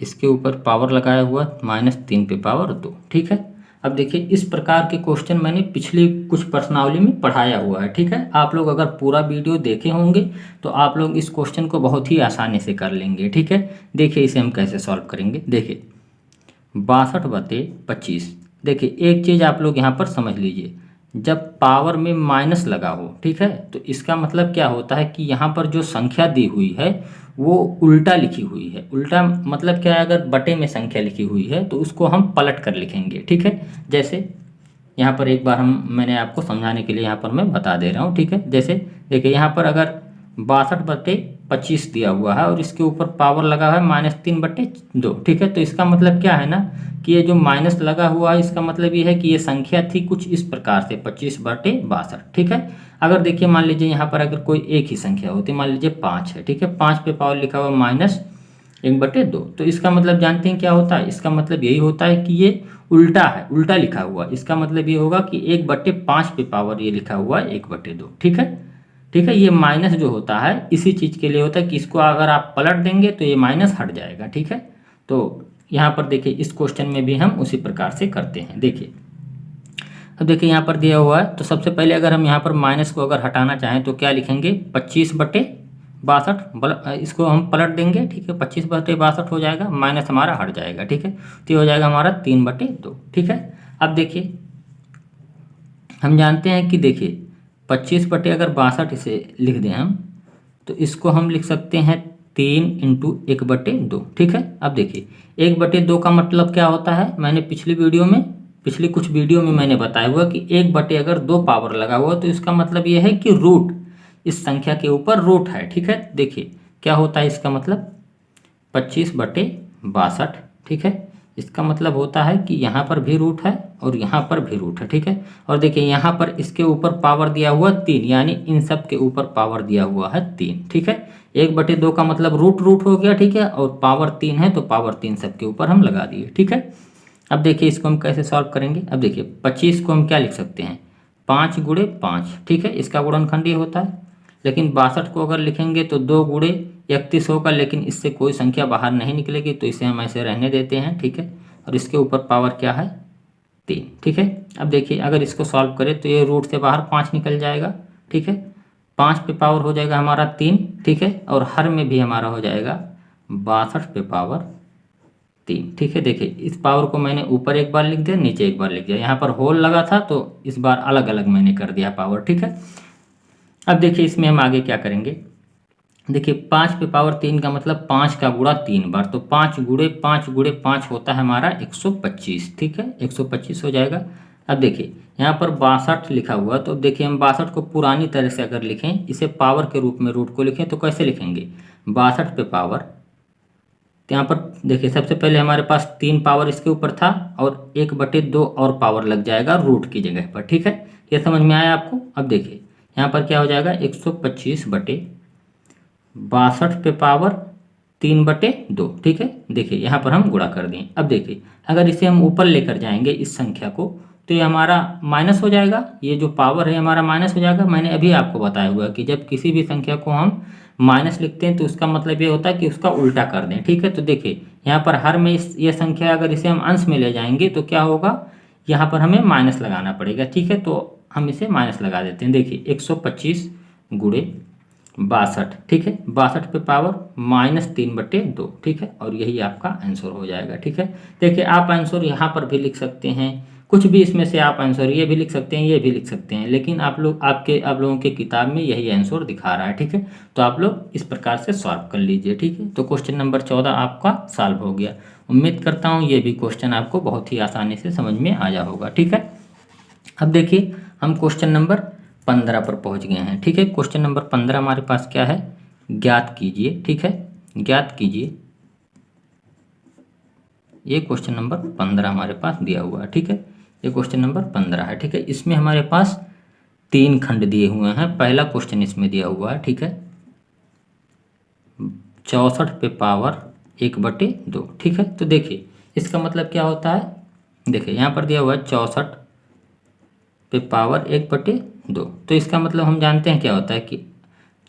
इसके ऊपर पावर लगाया हुआ -3 पे पावर 2। ठीक है, अब देखिए इस प्रकार के क्वेश्चन मैंने पिछली कुछ प्रश्नावली में पढ़ाया हुआ है, ठीक है। आप लोग अगर पूरा वीडियो देखे होंगे तो आप लोग इस क्वेश्चन को बहुत ही आसानी से कर लेंगे, ठीक है। देखिए इसे हम कैसे सॉल्व करेंगे। देखिए 62/25। देखिए एक चीज़ आप लोग यहाँ पर समझ लीजिए, जब पावर में माइनस लगा हो, ठीक है, तो इसका मतलब क्या होता है कि यहाँ पर जो संख्या दी हुई है वो उल्टा लिखी हुई है। उल्टा मतलब क्या है, अगर बटे में संख्या लिखी हुई है तो उसको हम पलट कर लिखेंगे, ठीक है। जैसे यहाँ पर एक बार मैंने आपको समझाने के लिए यहाँ पर मैं बता दे रहा हूँ, ठीक है। जैसे देखिए यहाँ पर अगर 62/25 दिया हुआ है और इसके ऊपर पावर लगा हुआ है -3/2, ठीक है। तो इसका मतलब क्या है ना कि ये जो माइनस लगा हुआ है इसका मतलब ये है कि ये संख्या थी कुछ इस प्रकार से 25/62, ठीक है। अगर देखिए मान लीजिए यहाँ पर अगर कोई एक ही संख्या होती, मान लीजिए 5 है, ठीक है, 5 पे पावर लिखा हुआ -1/2, तो इसका मतलब जानते हैं क्या होता है, इसका मतलब यही होता है कि ये उल्टा है, उल्टा लिखा हुआ। इसका मतलब ये होगा कि 1/5 पे पावर ये लिखा हुआ है 1/2, ठीक है। ठीक है, ये माइनस जो होता है इसी चीज़ के लिए होता है कि इसको अगर आप पलट देंगे तो ये माइनस हट जाएगा, ठीक है। तो यहाँ पर देखिए इस क्वेश्चन में भी हम उसी प्रकार से करते हैं। देखिए अब देखिए यहाँ पर दिया हुआ है, तो सबसे पहले अगर हम यहाँ पर माइनस को अगर हटाना चाहें तो क्या लिखेंगे, 25/62, इसको हम पलट देंगे, ठीक है, 25/62 हो जाएगा, माइनस हमारा हट जाएगा, ठीक है। तो ये हो जाएगा हमारा 3/2, ठीक है। अब देखिए हम जानते हैं कि देखिए 25/62 इसे लिख दें हम, तो इसको हम लिख सकते हैं 3 × 1/2, ठीक है। अब देखिए 1/2 का मतलब क्या होता है, मैंने पिछली कुछ वीडियो में मैंने बताया हुआ कि 1/2 पावर लगा हुआ तो इसका मतलब यह है कि रूट इस संख्या के ऊपर रूट है, ठीक है। देखिए क्या होता है इसका मतलब 25/62, ठीक है। इसका मतलब होता है कि यहाँ पर भी रूट है और यहाँ पर भी रूट है, ठीक है। और देखिए यहाँ पर इसके ऊपर पावर दिया हुआ 3, यानी इन सब के ऊपर पावर दिया हुआ है 3, ठीक है। 1/2 का मतलब रूट हो गया, ठीक है, और पावर 3 है तो पावर 3 सब के ऊपर हम लगा दिए, ठीक है। अब देखिए इसको हम कैसे सॉल्व करेंगे। अब देखिए 25 को हम क्या लिख सकते हैं, 5 × 5, ठीक है, इसका गुणनखंड ये होता है। लेकिन 62 को अगर लिखेंगे तो 2 × 31 होगा, लेकिन इससे कोई संख्या बाहर नहीं निकलेगी तो इसे हम ऐसे रहने देते हैं, ठीक है। और इसके ऊपर पावर क्या है 3, ठीक है। अब देखिए अगर इसको सॉल्व करें तो ये रूट से बाहर 5 निकल जाएगा, ठीक है। 5 पे पावर हो जाएगा हमारा 3, ठीक है, और हर में भी हमारा हो जाएगा 62 पे पावर 3, ठीक है। देखिए इस पावर को मैंने ऊपर एक बार लिख दिया, नीचे एक बार लिख दिया, यहाँ पर होल लगा था तो इस बार अलग अलग मैंने कर दिया पावर, ठीक है। अब देखिए इसमें हम आगे क्या करेंगे। देखिए 5 पे पावर 3 का मतलब 5 का गुणा 3 बार, तो 5 × 5 होता है हमारा 125, ठीक है, 125 हो जाएगा। अब देखिए यहाँ पर 62 लिखा हुआ, तो देखिए हम 62 को पुरानी तरह से अगर लिखें, इसे पावर के रूप में रूट को लिखें तो कैसे लिखेंगे, 62 पे पावर, तो यहाँ पर देखिए सबसे पहले हमारे पास 3 पावर इसके ऊपर था और 1/2 और पावर लग जाएगा रूट की जगह पर, ठीक है। ये समझ में आया आपको। अब देखिए यहाँ पर क्या हो जाएगा, 125/62 पे पावर 3/2, ठीक है। देखिए यहाँ पर हम गुणा कर दें। अब देखिए अगर इसे हम ऊपर लेकर जाएंगे इस संख्या को तो ये हमारा माइनस हो जाएगा, ये जो पावर है हमारा माइनस हो जाएगा। मैंने अभी आपको बताया हुआ कि जब किसी भी संख्या को हम माइनस लिखते हैं तो उसका मतलब ये होता है कि उसका उल्टा कर दें, ठीक है। तो देखिए यहाँ पर हर में ये संख्या अगर इसे हम अंश में ले जाएंगे तो क्या होगा, यहाँ पर हमें माइनस लगाना पड़ेगा, ठीक है। तो हम इसे माइनस लगा देते हैं। देखिए 125 × 62, ठीक है, 62 पे पावर -3/2, ठीक है, और यही आपका आंसर हो जाएगा, ठीक है। देखिए आप आंसर यहाँ पर भी लिख सकते हैं, कुछ भी इसमें से आप आंसर ये भी लिख सकते हैं, ये भी लिख सकते हैं, लेकिन आप लोगों के किताब में यही आंसर दिखा रहा है, ठीक है। तो आप लोग इस प्रकार से सॉल्व कर लीजिए, ठीक है। तो क्वेश्चन नंबर 14 आपका सॉल्व हो गया। उम्मीद करता हूँ ये भी क्वेश्चन आपको बहुत ही आसानी से समझ में आ जा होगा, ठीक है। अब देखिए हम क्वेश्चन नंबर 15 पर पहुंच गए हैं, ठीक है। क्वेश्चन नंबर 15 हमारे पास क्या है, ज्ञात कीजिए, ठीक है, ज्ञात कीजिए। ये क्वेश्चन नंबर 15 हमारे पास दिया हुआ है, ठीक है। ये क्वेश्चन नंबर 15 है, ठीक है। इसमें हमारे पास 3 खंड दिए हुए हैं। पहला क्वेश्चन इसमें दिया हुआ है, ठीक है, 64 पे पावर 1/2, ठीक है। तो देखिए इसका मतलब क्या होता है, देखिए यहाँ पर दिया हुआ है 64 पे पावर 1/2, तो इसका मतलब हम जानते हैं क्या होता है कि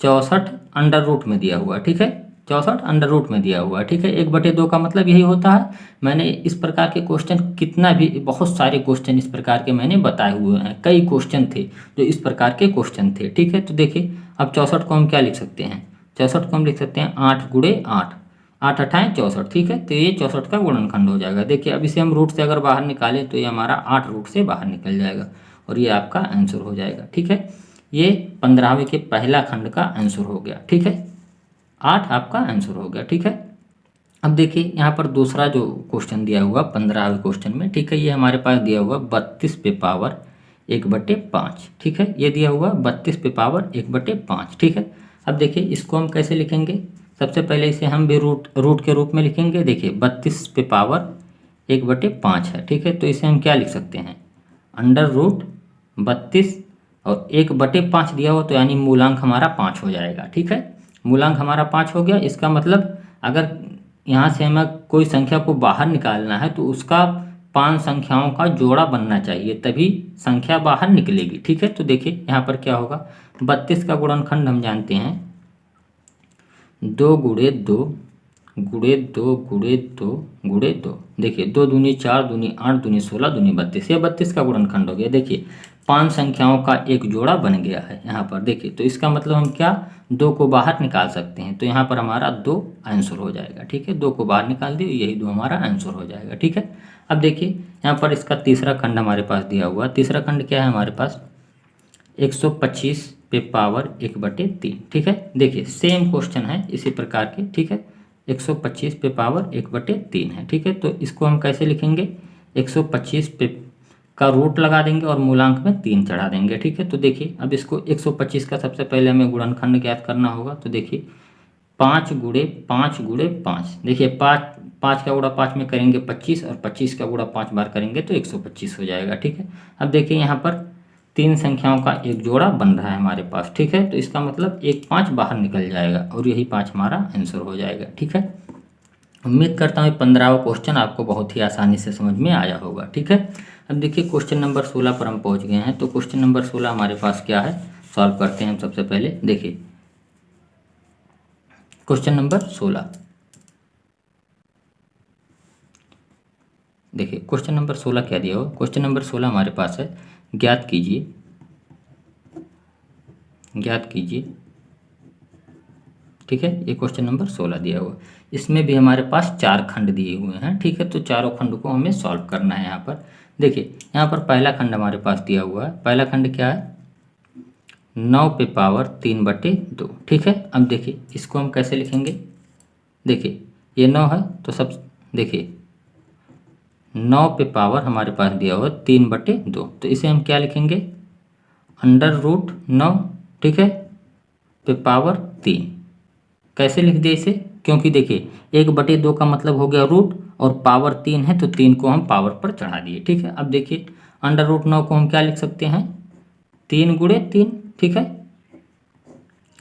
64 अंडर रूट में दिया हुआ है, ठीक है। 64 अंडर रूट में दिया हुआ है, ठीक है। 1/2 का मतलब यही होता है। मैंने इस प्रकार के क्वेश्चन कितना भी, बहुत सारे क्वेश्चन इस प्रकार के मैंने बताए हुए हैं, कई क्वेश्चन थे जो इस प्रकार के क्वेश्चन थे, ठीक है। तो देखिए अब 64 को हम क्या लिख सकते हैं, 64 को हम लिख सकते हैं 8 गुणे 8, 8 8 64, ठीक है। तो ये 64 का गुणनखंड हो जाएगा। देखिए अब इसे हम रूट से अगर बाहर निकालें तो ये हमारा 8 रूट से बाहर निकल जाएगा और ये आपका आंसर हो जाएगा, ठीक है। ये 15वें के पहला खंड का आंसर हो गया, ठीक है। 8 आपका आंसर हो गया, ठीक है। अब देखिए यहाँ पर दूसरा जो क्वेश्चन दिया हुआ 15वें क्वेश्चन में, ठीक है, ये हमारे पास दिया हुआ 32 पे पावर 1/5, ठीक है। ये दिया हुआ 32 पे पावर 1/5, ठीक है। अब देखिए इसको हम कैसे लिखेंगे, सबसे पहले इसे हम भी रूट के रूप में लिखेंगे। देखिए 32 पे पावर 1/5 है, ठीक है। तो इसे हम क्या लिख सकते हैं, अंडर रूट 32 और 1/5 दिया हो तो यानी मूलांक हमारा 5 हो जाएगा, ठीक है। मूलांक हमारा 5 हो गया। इसका मतलब अगर यहाँ से हमें कोई संख्या को बाहर निकालना है तो उसका 5 संख्याओं का जोड़ा बनना चाहिए, तभी संख्या बाहर निकलेगी, ठीक है। तो देखिए यहाँ पर क्या होगा, 32 का गुणनखंड हम जानते हैं 2 गुणे 2 गुणे 2 गुणे 2 गुणे 2। देखिए 2 दूनी 4 दूनी 8 दूनी 16 दूनी 32, ये 32 का गुणनखंड हो गया। देखिए 5 संख्याओं का एक जोड़ा बन गया है यहाँ पर। देखिए तो इसका मतलब हम क्या 2 को बाहर निकाल सकते हैं, तो यहाँ पर हमारा 2 आंसर हो जाएगा, ठीक है। 2 को बाहर निकाल दिए, यही 2 हमारा आंसर हो जाएगा, ठीक है। अब देखिए यहाँ पर इसका तीसरा खंड हमारे पास दिया हुआ। तीसरा खंड क्या है हमारे पास, 125 पे पावर 1/3, ठीक है। देखिए सेम क्वेश्चन है इसी प्रकार के, ठीक है। 125 पे पावर 1/3 है, ठीक है। तो इसको हम कैसे लिखेंगे, 125 पे का रूट लगा देंगे और मूलांक में 3 चढ़ा देंगे, ठीक है। तो देखिए अब इसको 125 का सबसे पहले हमें गुणनखंड ज्ञात करना होगा। तो देखिए 5 गुणे 5 गुणे 5, देखिए 5 का गुणा 5 में करेंगे 25 और 25 का गुणा 5 बार करेंगे तो 125 हो जाएगा, ठीक है। अब देखिए यहाँ पर 3 संख्याओं का एक जोड़ा बन रहा है हमारे पास, ठीक है। तो इसका मतलब एक 5 बाहर निकल जाएगा और यही 5 हमारा आंसर हो जाएगा, ठीक है। उम्मीद करता हूँ 15वां क्वेश्चन आपको बहुत ही आसानी से समझ में आया होगा, ठीक है। अब देखिए क्वेश्चन नंबर 16 पर हम पहुँच गए हैं। तो क्वेश्चन नंबर 16 हमारे पास क्या है, सॉल्व करते हैं हम सबसे पहले। देखिए क्वेश्चन नंबर 16, देखिए क्वेश्चन नंबर 16 क्या दिया हो। क्वेश्चन नंबर 16 हमारे पास है, ज्ञात कीजिए ठीक है। ये क्वेश्चन नंबर 16 दिया हुआ। इसमें भी हमारे पास 4 खंड दिए हुए हैं, ठीक है। तो चारों खंड को हमें सॉल्व करना है। यहाँ पर देखिए यहाँ पर पहला खंड हमारे पास दिया हुआ है। पहला खंड क्या है, 9 पे पावर 3/2, ठीक है। अब देखिए इसको हम कैसे लिखेंगे, देखिए ये 9 है तो सब देखिए 9 पे पावर हमारे पास दिया हुआ 3/2, तो इसे हम क्या लिखेंगे, अंडर रूट 9, ठीक है, पे पावर 3। कैसे लिख दिए इसे, क्योंकि देखिए 1/2 का मतलब हो गया रूट और पावर 3 है तो 3 को हम पावर पर चढ़ा दिए, ठीक है। अब देखिए अंडर रूट 9 को हम क्या लिख सकते हैं, 3 गुणे 3, ठीक है।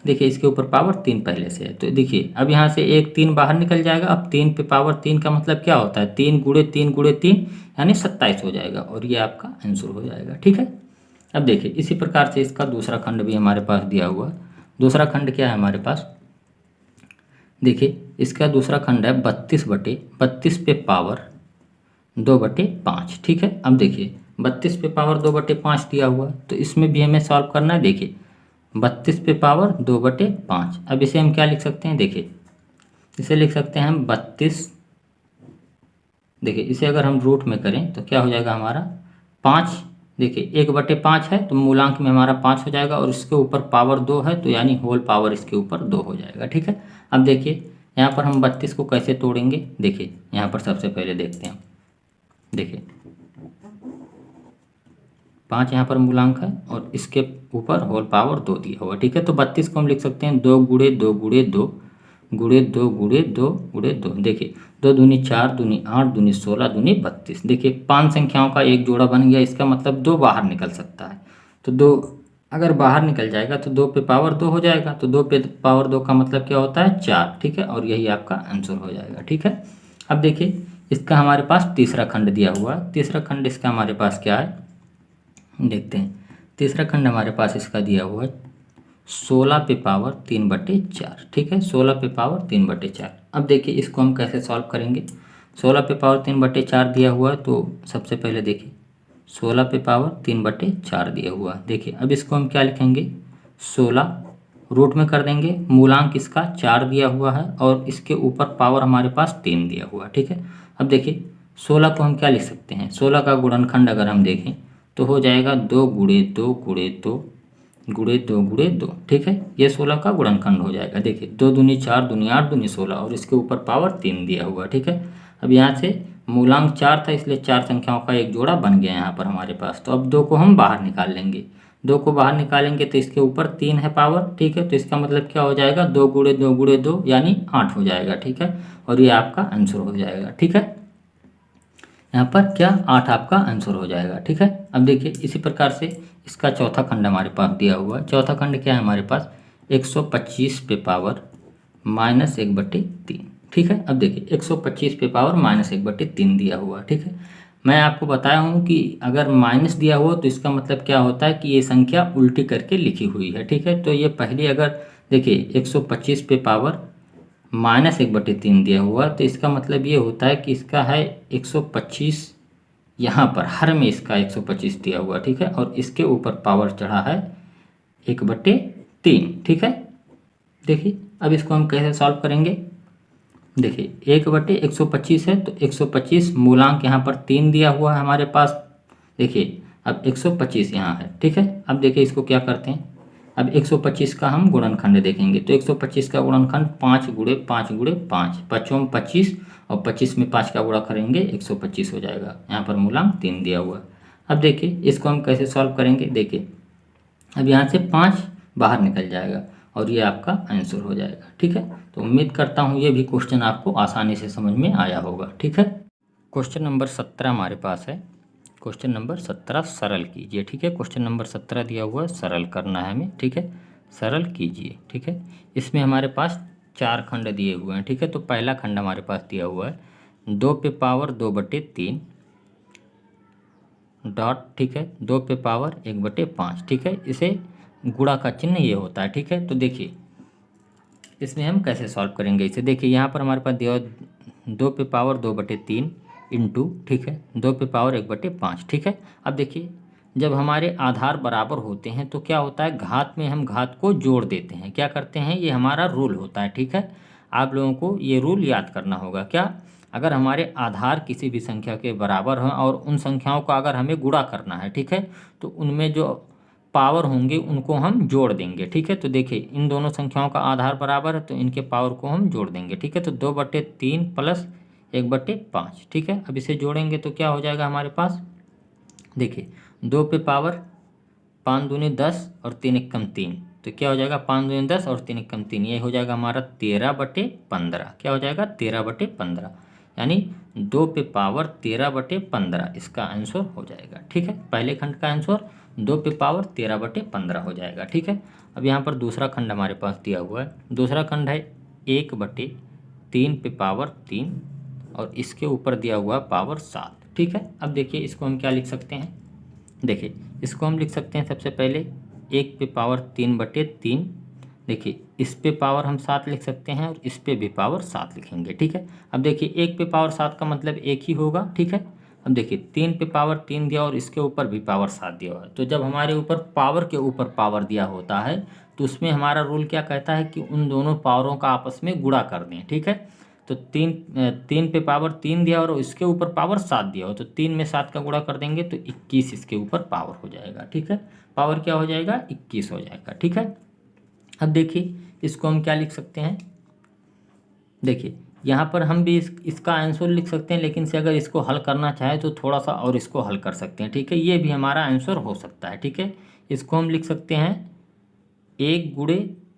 देखिए इसके ऊपर पावर 3 पहले से है तो देखिए अब यहाँ से एक 3 बाहर निकल जाएगा। अब 3 पे पावर 3 का मतलब क्या होता है, 3 गुणे 3 गुणे 3 यानी 27 हो जाएगा और ये आपका आंसर हो जाएगा, ठीक है। अब देखिए इसी प्रकार से इसका दूसरा खंड भी हमारे पास दिया हुआ। दूसरा खंड क्या है हमारे पास, देखिए इसका दूसरा खंड है 32 पे पावर 2/5, ठीक है। अब देखिए 32 पे पावर 2/5 दिया हुआ तो इसमें भी हमें सॉल्व करना है। देखिए 32 पे पावर 2/5, अब इसे हम क्या लिख सकते हैं, देखिए इसे लिख सकते हैं हम 32, देखिए इसे अगर हम रूट में करें तो क्या हो जाएगा हमारा 5, देखिए 1/5 है तो मूलांक में हमारा 5 हो जाएगा और इसके ऊपर पावर 2 है तो यानी होल पावर इसके ऊपर 2 हो जाएगा, ठीक है। अब देखिए यहाँ पर हम 32 को कैसे तोड़ेंगे, देखिए यहाँ पर सबसे पहले देखते हैं। देखिए 5 यहाँ पर मूलांक है और इसके ऊपर होल पावर 2 दिया हुआ, ठीक है। तो 32 को हम लिख सकते हैं 2 गुणे 2 गुणे 2 गुणे 2 गुणे 2 गुणे 2। देखिए 2 दूनी 4 दूनी 8 दूनी 16 दूनी 32। देखिए 5 संख्याओं का एक जोड़ा बन गया, इसका मतलब 2 बाहर निकल सकता है। तो 2 अगर बाहर निकल जाएगा तो 2 पे पावर 2 हो जाएगा, तो 2 पे पावर 2 का मतलब क्या होता है 4, ठीक है। और यही आपका आंसर हो जाएगा, ठीक है। अब देखिए इसका हमारे पास तीसरा खंड दिया हुआ है। तीसरा खंड इसका हमारे पास क्या है, देखते हैं। तीसरा खंड हमारे पास इसका दिया हुआ है 16 पे पावर 3/4, ठीक है, 16 पे पावर 3/4। अब देखिए इसको हम कैसे सॉल्व करेंगे। 16 पे पावर 3/4 दिया हुआ है, तो सबसे पहले देखिए 16 पे पावर 3/4 दिया हुआ है। देखिए अब इसको हम क्या लिखेंगे, 16 रूट में कर देंगे, मूलांक इसका 4 दिया हुआ है और इसके ऊपर पावर हमारे पास 3 दिया हुआ है, ठीक है। अब देखिए 16 को हम क्या लिख सकते हैं, 16 का गुणनखंड अगर हम देखें तो हो जाएगा 2 गुणे 2 गुणे 2 गुणे 2 गुणे 2, ठीक है। ये 16 का गुणनखंड हो जाएगा। देखिए 2 दूनी 4 दूनी 8 दूनी 16 और इसके ऊपर पावर 3 दिया हुआ है, ठीक है। अब यहाँ से मूलांक 4 था इसलिए 4 संख्याओं का एक जोड़ा बन गया यहाँ पर हमारे पास। तो अब 2 को हम बाहर निकाल लेंगे, 2 को बाहर निकालेंगे तो इसके ऊपर 3 है पावर, ठीक है। तो इसका मतलब क्या हो जाएगा, 2 गुणे 2 गुणे 2 यानी 8 हो जाएगा, ठीक है। और ये आपका आंसर हो जाएगा, ठीक है। यहाँ पर क्या 8 आपका आंसर हो जाएगा, ठीक है। अब देखिए इसी प्रकार से इसका चौथा खंड हमारे पास दिया हुआ है। चौथा खंड क्या है हमारे पास, 125 पे पावर -1/3, ठीक है। अब देखिए 125 पे पावर -1/3 दिया हुआ, ठीक है। मैं आपको बताया हूँ कि अगर माइनस दिया हुआ तो इसका मतलब क्या होता है कि ये संख्या उल्टी करके लिखी हुई है, ठीक है। तो ये पहले अगर देखिए 125 पे पावर -1/3 दिया हुआ तो इसका मतलब ये होता है कि इसका है 125, यहाँ पर हर में इसका 125 दिया हुआ, ठीक है। और इसके ऊपर पावर चढ़ा है 1/3, ठीक है। देखिए अब इसको हम कैसे सॉल्व करेंगे, देखिए 1/125 है तो 125 मूलांक यहाँ पर 3 दिया हुआ है हमारे पास। देखिए अब 125 यहाँ है, ठीक है। अब देखिए इसको क्या करते हैं, अब 125 का हम गुणनखंड देखेंगे तो 125 का गुणनखंड 5 गुणे 5 गुणे 5, 5 25 और 25 में 5 का गुणा करेंगे 125 हो जाएगा। यहाँ पर मूलांक 3 दिया हुआ है। अब देखिए इसको हम कैसे सॉल्व करेंगे, देखिए अब यहाँ से 5 बाहर निकल जाएगा और ये आपका आंसर हो जाएगा, ठीक है। तो उम्मीद करता हूँ ये भी क्वेश्चन आपको आसानी से समझ में आया होगा, ठीक है। क्वेश्चन नंबर 17 हमारे पास है। क्वेश्चन नंबर 17 सरल कीजिए, ठीक है। क्वेश्चन नंबर 17 दिया हुआ है, सरल करना है हमें, ठीक है। सरल कीजिए, ठीक है। इसमें हमारे पास 4 खंड दिए हुए हैं, ठीक है। तो पहला खंड हमारे पास दिया हुआ है 2 पे पावर 2/3 डॉट, ठीक है, 2 पे पावर 1/5, ठीक है। इसे गुणा का चिन्ह ये होता है, ठीक है। तो देखिए इसमें हम कैसे सॉल्व करेंगे इसे, देखिए यहाँ पर हमारे पास दिया 2 पे पावर 2/3 इंटू, ठीक है, 2 पे पावर 1/5, ठीक है। अब देखिए जब हमारे आधार बराबर होते हैं तो क्या होता है, घात में हम घात को जोड़ देते हैं, क्या करते हैं, ये हमारा रूल होता है, ठीक है। आप लोगों को ये रूल याद करना होगा। क्या, अगर हमारे आधार किसी भी संख्या के बराबर हैं और उन संख्याओं का अगर हमें गुणा करना है, ठीक है, तो उनमें जो पावर होंगे उनको हम जोड़ देंगे, ठीक है। तो देखिए इन दोनों संख्याओं का आधार बराबर है तो इनके पावर को हम जोड़ देंगे, ठीक है। तो 2/3 प्लस 1/5, ठीक है। अब इसे जोड़ेंगे तो क्या हो जाएगा हमारे पास, देखिए 2 पे पावर 5 दूनी 10 और 3 एकम 3, तो क्या हो जाएगा 5 दूनी 10 और 3 एकम 3, ये हो जाएगा हमारा 13/15। क्या हो जाएगा 13/15, यानी 2 पे पावर 13/15 इसका आंसर हो जाएगा, ठीक है। पहले खंड का आंसर 2 पे पावर 13/15 हो जाएगा, ठीक है। अब यहाँ पर दूसरा खंड हमारे पास दिया हुआ है। दूसरा खंड है 1/3 पे पावर 3 और इसके ऊपर दिया हुआ पावर 7, ठीक है। अब देखिए इसको हम क्या लिख सकते हैं, देखिए इसको हम लिख सकते हैं सबसे पहले 1 पे पावर 3/3, देखिए इस पे पावर हम 7 लिख सकते हैं और इस पे भी पावर 7 लिखेंगे, ठीक है। अब देखिए 1 पे पावर 7 का मतलब 1 ही होगा, ठीक है। अब देखिए 3 पे पावर 3 दिया और इसके ऊपर भी पावर 7 दिया हुआ है, तो जब हमारे ऊपर पावर के ऊपर पावर दिया होता है तो उसमें हमारा रूल क्या कहता है कि उन दोनों पावरों का आपस में गुणा कर दें, ठीक है। तो 3 पे पावर 3 दिया और इसके ऊपर पावर 7 दिया हो तो 3 में 7 का गुणा कर देंगे तो 21 इसके ऊपर पावर हो जाएगा, ठीक है। पावर क्या हो जाएगा, 21 हो जाएगा, ठीक है। अब देखिए इसको हम क्या लिख सकते हैं, देखिए यहाँ पर हम भी इसका आंसर लिख सकते हैं, लेकिन से अगर इसको हल करना चाहे तो थोड़ा सा और इसको हल कर सकते हैं, ठीक है। ये भी हमारा आंसर हो सकता है, ठीक है। इसको हम लिख सकते हैं 1 गुणे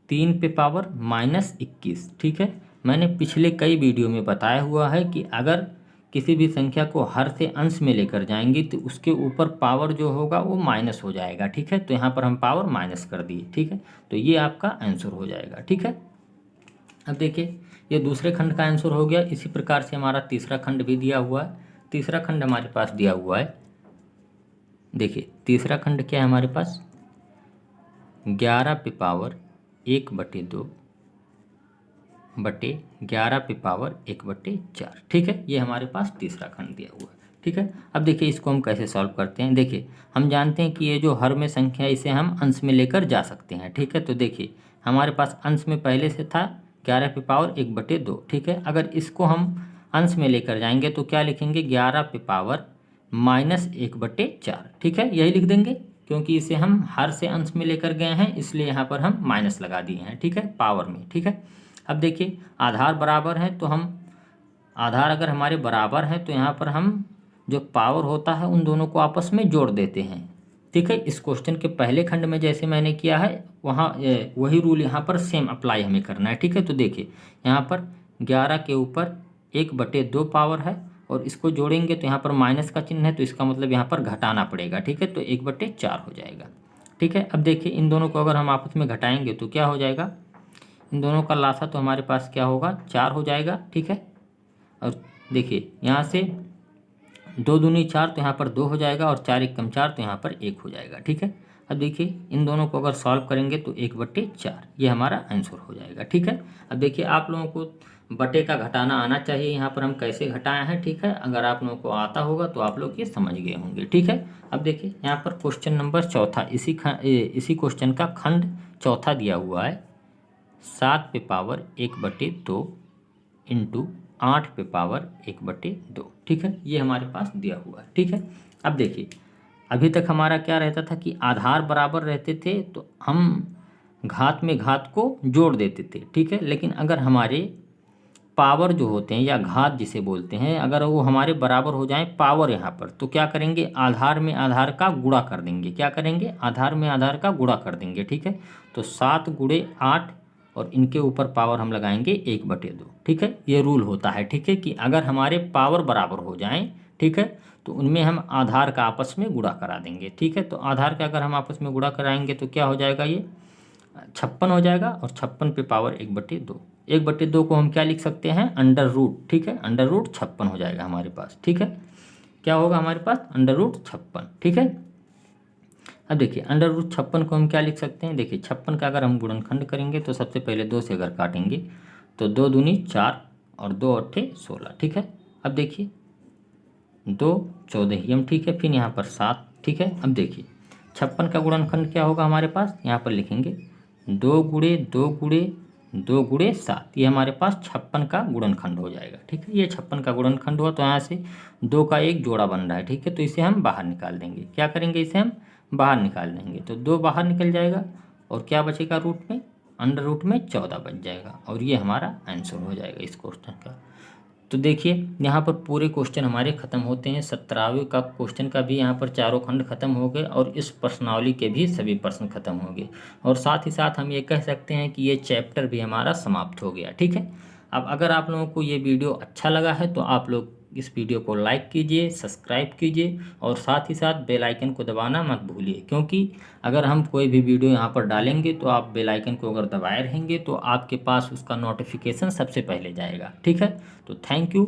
3 पे पावर -21, ठीक है। मैंने पिछले कई वीडियो में बताया हुआ है कि अगर किसी भी संख्या को हर से अंश में लेकर जाएंगे तो उसके ऊपर पावर जो होगा वो माइनस हो जाएगा, ठीक है। तो यहाँ पर हम पावर माइनस कर दिए, ठीक है। तो ये आपका आंसर हो जाएगा, ठीक है। अब देखिए ये दूसरे खंड का आंसर हो गया। इसी प्रकार से हमारा तीसरा खंड भी दिया हुआ है। तीसरा खंड हमारे पास दिया हुआ है, देखिए तीसरा खंड क्या है हमारे पास, 11 पे पावर 1/2 बटे 11 पे पावर 1/4। ठीक है, ये हमारे पास तीसरा खंड दिया हुआ है। ठीक है, अब देखिए इसको हम कैसे सॉल्व करते हैं। देखिए हम जानते हैं कि ये जो हर में संख्या है इसे हम अंश में लेकर जा सकते हैं। ठीक है, तो देखिए हमारे पास अंश में पहले से था 11 पे पावर 1/2। ठीक है, अगर इसको हम अंश में लेकर जाएंगे तो क्या लिखेंगे, 11 पे पावर -1/4। ठीक है, यही लिख देंगे क्योंकि इसे हम हर से अंश में लेकर गए हैं, इसलिए यहाँ पर हम माइनस लगा दिए हैं। ठीक है, पावर में। ठीक है, अब देखिए आधार बराबर है तो हम आधार अगर हमारे बराबर हैं तो यहाँ पर हम जो पावर होता है उन दोनों को आपस में जोड़ देते हैं। ठीक है, इस क्वेश्चन के पहले खंड में जैसे मैंने किया है वहाँ वही रूल यहाँ पर सेम अप्लाई हमें करना है। ठीक है, तो देखिए यहाँ पर 11 के ऊपर 1/2 पावर है और इसको जोड़ेंगे तो यहाँ पर माइनस का चिन्ह है, तो इसका मतलब यहाँ पर घटाना पड़ेगा। ठीक है, तो 1/4 हो जाएगा। ठीक है, अब देखिए इन दोनों को अगर हम आपस में घटाएंगे तो क्या हो जाएगा, इन दोनों का लासा तो हमारे पास क्या होगा, 4 हो जाएगा। ठीक है, और देखिए यहाँ से 2 दूनी 4 तो यहाँ पर 2 हो जाएगा और 4 एकम 4 तो यहाँ पर 1 हो जाएगा। ठीक है, अब देखिए इन दोनों को अगर सॉल्व करेंगे तो 1/4 ये हमारा आंसर हो जाएगा। ठीक है, अब देखिए आप लोगों को बटे का घटाना आना चाहिए, यहाँ पर हम कैसे घटाए हैं। ठीक है, अगर आप लोगों को आता होगा तो आप लोग ये समझ गए होंगे। ठीक है, अब देखिए यहाँ पर क्वेश्चन नंबर चौथा, इसी क्वेश्चन का खंड चौथा दिया हुआ है, 7 पे पावर 1/2 इंटू 8 पे पावर 1/2। ठीक है, ये हमारे पास दिया हुआ है। ठीक है, अब देखिए अभी तक हमारा क्या रहता था कि आधार बराबर रहते थे तो हम घात में घात को जोड़ देते थे। ठीक है, लेकिन अगर हमारे पावर जो होते हैं या घात जिसे बोलते हैं, अगर वो हमारे बराबर हो जाएं पावर यहाँ पर, तो क्या करेंगे, आधार में आधार का गुणा कर देंगे। क्या करेंगे, आधार में आधार का गुणा कर देंगे। ठीक है, तो 7 × 8 और इनके ऊपर पावर हम लगाएंगे 1/2। ठीक है, ये रूल होता है। ठीक है, कि अगर हमारे पावर बराबर हो जाएं, ठीक है, तो उनमें हम आधार का आपस में गुणा करा देंगे। ठीक है, तो आधार का अगर हम आपस में गुणा कराएंगे तो क्या हो जाएगा, ये 56 हो जाएगा और 56 पे पावर 1/2। 1/2 को हम क्या लिख सकते हैं, √। ठीक है, √56 हो जाएगा हमारे पास। ठीक है, क्या होगा हमारे पास, √56। ठीक है, अब देखिए √56 को हम क्या लिख सकते हैं, देखिए 56 का अगर हम गुणनखंड करेंगे तो सबसे पहले 2 से अगर काटेंगे तो 2 दूनी 4 और 2 अट्ठे 16। ठीक है, अब देखिए 2 14 ठीक है, फिर यहाँ पर 7। ठीक है, अब देखिए 56 का गुणनखंड क्या होगा हमारे पास, यहाँ पर लिखेंगे 2 × 2 × 2 × 7, ये हमारे पास 56 का गुणनखंड हो जाएगा। ठीक है, ये 56 का गुणनखंड हुआ तो यहाँ से 2 का एक जोड़ा बन रहा है। ठीक है, तो इसे हम बाहर निकाल देंगे। क्या करेंगे, इसे हम बाहर निकाल देंगे तो 2 बाहर निकल जाएगा और क्या बचेगा रूट में, √में 14 बच जाएगा और ये हमारा आंसर हो जाएगा इस क्वेश्चन का। तो देखिए यहाँ पर पूरे क्वेश्चन हमारे ख़त्म होते हैं। 17वें का क्वेश्चन का भी यहाँ पर चारों खंड खत्म हो गए और इस प्रश्नावली के भी सभी प्रश्न खत्म हो गए और साथ ही साथ हम ये कह सकते हैं कि ये चैप्टर भी हमारा समाप्त हो गया। ठीक है, अब अगर आप लोगों को ये वीडियो अच्छा लगा है तो आप लोग इस वीडियो को लाइक कीजिए, सब्सक्राइब कीजिए और साथ ही साथ बेल आइकन को दबाना मत भूलिए, क्योंकि अगर हम कोई भी वीडियो यहाँ पर डालेंगे तो आप बेल आइकन को अगर दबाए रहेंगे तो आपके पास उसका नोटिफिकेशन सबसे पहले जाएगा। ठीक है, तो थैंक यू।